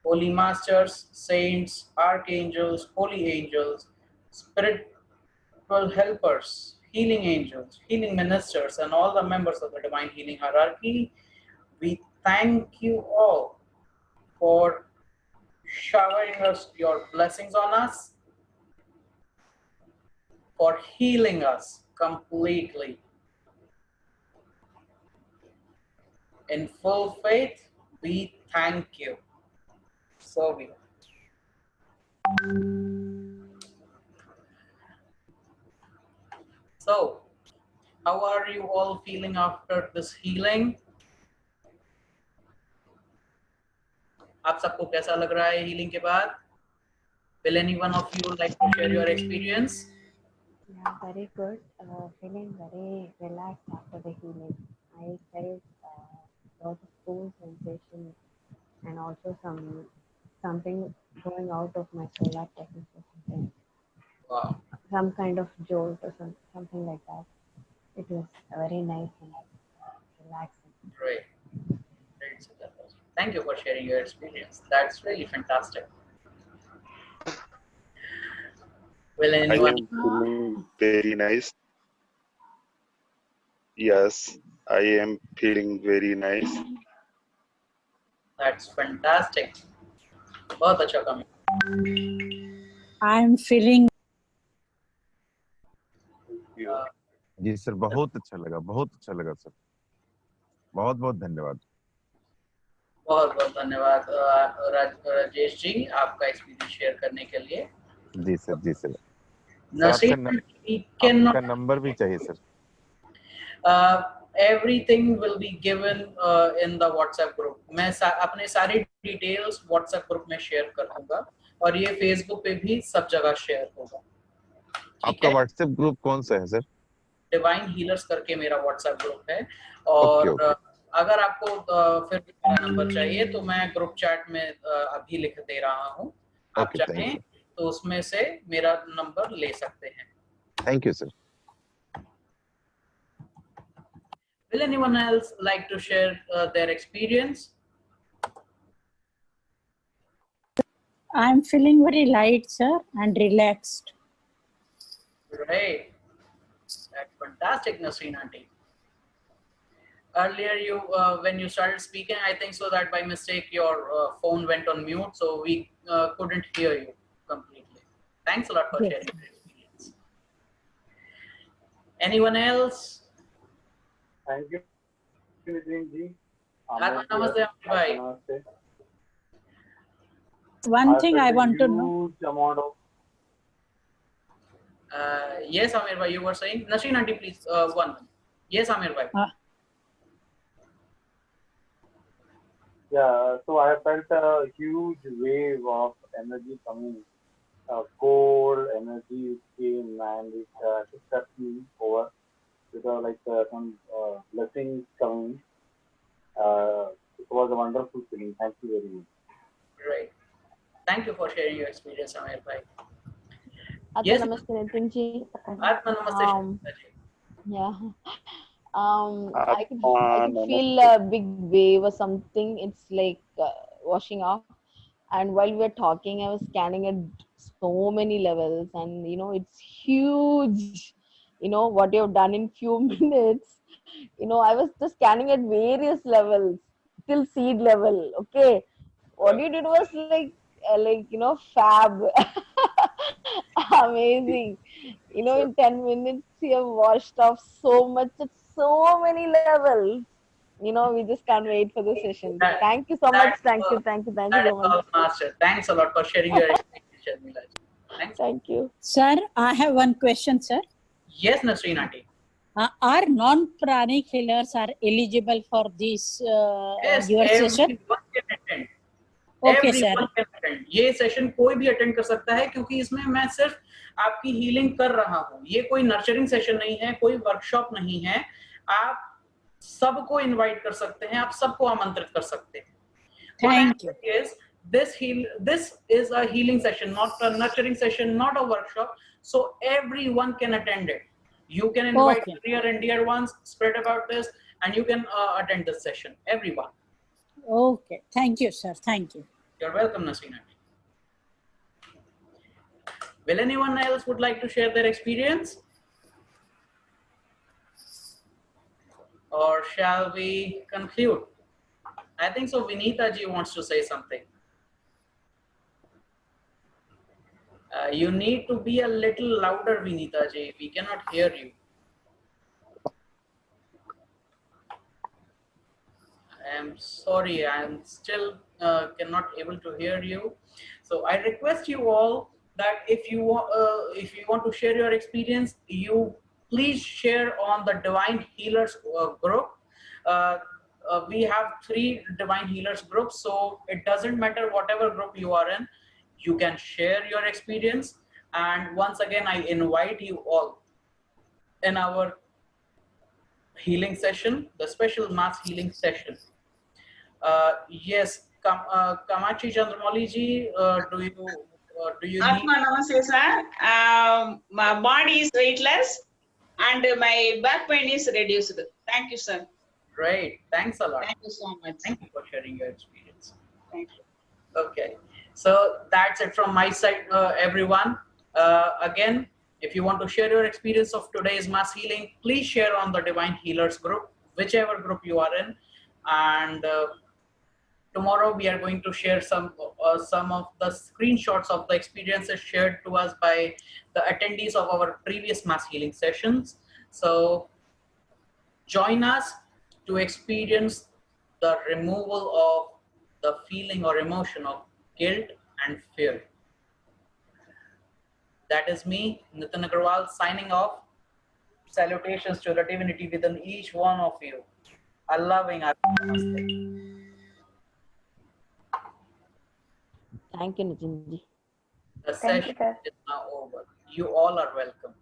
holy masters, saints, archangels, holy angels, spiritual helpers, healing angels, healing ministers, and all the members of the divine healing hierarchy, we thank you all for showering us your blessings on us, for healing us completely. In full faith, we thank you. So we. So, how are you all feeling after this healing? आप सबको कैसा लग रहा है healing के बाद? Will any one of you like to share your experience? Yeah, very good. Feeling very relaxed after the healing. I felt lot of cool sensation and also something going out of my solar plexus or something. Wow. Some kind of jolt or something like that. It was very nice and relaxing. Great. Great. Thank you for sharing your experience. That's really fantastic. Will anyone? I am feeling very nice. Yes, I am feeling very nice. That's fantastic. बहुत अच्छा काम है. I am feeling. जी sir, बहुत अच्छा लगा sir. बहुत बहुत धन्यवाद. बहुत बहुत धन्यवाद राजेश जी, आपका एक्सपीरियंस शेयर करने के लिए. जी सर. आपका नंबर भी चाहिए sir. Everything will be given in the WhatsApp group. मैं अपने सारी डिटेल्स WhatsApp ग्रुप में शेयर कर दूंगा, और ये Facebook पे भी सब जगह शेयर होगा. आपका WhatsApp ग्रुप कौन सा है सर? डिवाइन हीलर्स करके मेरा WhatsApp ग्रुप है, और अगर आपको फिर मेरा नंबर चाहिए तो मैं ग्रुप चैट में अभी लिख दे रहा हूँ. आप चाहें तो उसमें से मेरा नंबर ले सकते हैं. Thank you sir. Will anyone else like to share their experience? I am feeling very light, sir, and relaxed. Great. That's fantastic, Nasreen auntie. Earlier, when you started speaking, I think so that by mistake your phone went on mute, so we couldn't hear you completely. Thanks a lot for sharing your experience. Anyone else? Thank you, Nitin ji. Namaste, bhai. One thing I want to know. Amount of yes, Amir bhai, you were saying. Nasreen auntie, please, one minute. Yes, Amir bhai. Yeah, so I felt a huge wave of energy coming. Cold energy came and it swept me over. Like some blessings coming. It was a wonderful feeling. Thank you very much. Great. Thank you for sharing your experience, Amir bhai. Yes. Namaste, Nitin ji. Namaste. Yeah. I could feel a big wave or something. It's like washing off. And while we were talking, I was scanning at so many levels, and it's huge. What you have done in few minutes. I was just scanning at various levels till seed level. Okay, what you did was like fab, amazing. In 10 minutes you have washed off so much at so many levels. We just can't wait for the session. Thank you so much. Thank you so much. Master. Thanks a lot for sharing your experience, Sharmila. Thanks. Thank you. Sir, I have one question, sir. Yes, Nasreen aunty. Are non-pranic healers are eligible for this Yes, your session? everyone can attend. Okay, sir. Everyone can attend. ये session कोई भी attend कर सकता है क्योंकि इसमें मैं सिर्फ आपकी हीलिंग कर रहा हूँ. ये कोई नर्चरिंग सेशन नहीं है, कोई वर्कशॉप नहीं है. आप सबको इनवाइट कर सकते हैं, आप सबको आमंत्रित कर सकते हैं. Thank you. This is a healing session, not a nurturing session, not a workshop. So everyone can attend it. You can invite Okay. near and dear ones, spread about this, and you can attend this session. Everyone. Okay. Thank you, sir. Thank you. You're welcome, Nasreen. Will anyone else would like to share their experience? Or shall we conclude? I think so. Vinita ji wants to say something. You need to be a little louder, Vinita ji. We cannot hear you. I am sorry. I am still cannot able to hear you. So I request you all that if you want to share your experience, you please share on the Divine Healers group. We have 3 Divine Healers groups, so it doesn't matter whatever group you are in, you can share your experience. And once again, I invite you all in our healing session, the special mass healing session. Yes, Kamachi Chandramouli ji, do you need? Atma Namaste, sir. My body is weightless and my back pain is reduced. Thank you, sir. Great. Thanks a lot. Thank you so much. Thank you for sharing your experience. Thank you. Okay. So that's it from my side, everyone. Again, if you want to share your experience of today's mass healing, please share on the Divine Healers group, whichever group you are in. And tomorrow we are going to share some of the screenshots of the experiences shared to us by the attendees of our previous mass healing sessions. So join us to experience the removal of the feeling or emotion of guilt and fear. That is me, Nitin Agarwal, signing off. Salutations to the divinity within each one of you. A loving namaste. Thank you, Nitin ji. The session is now over. You all are welcome.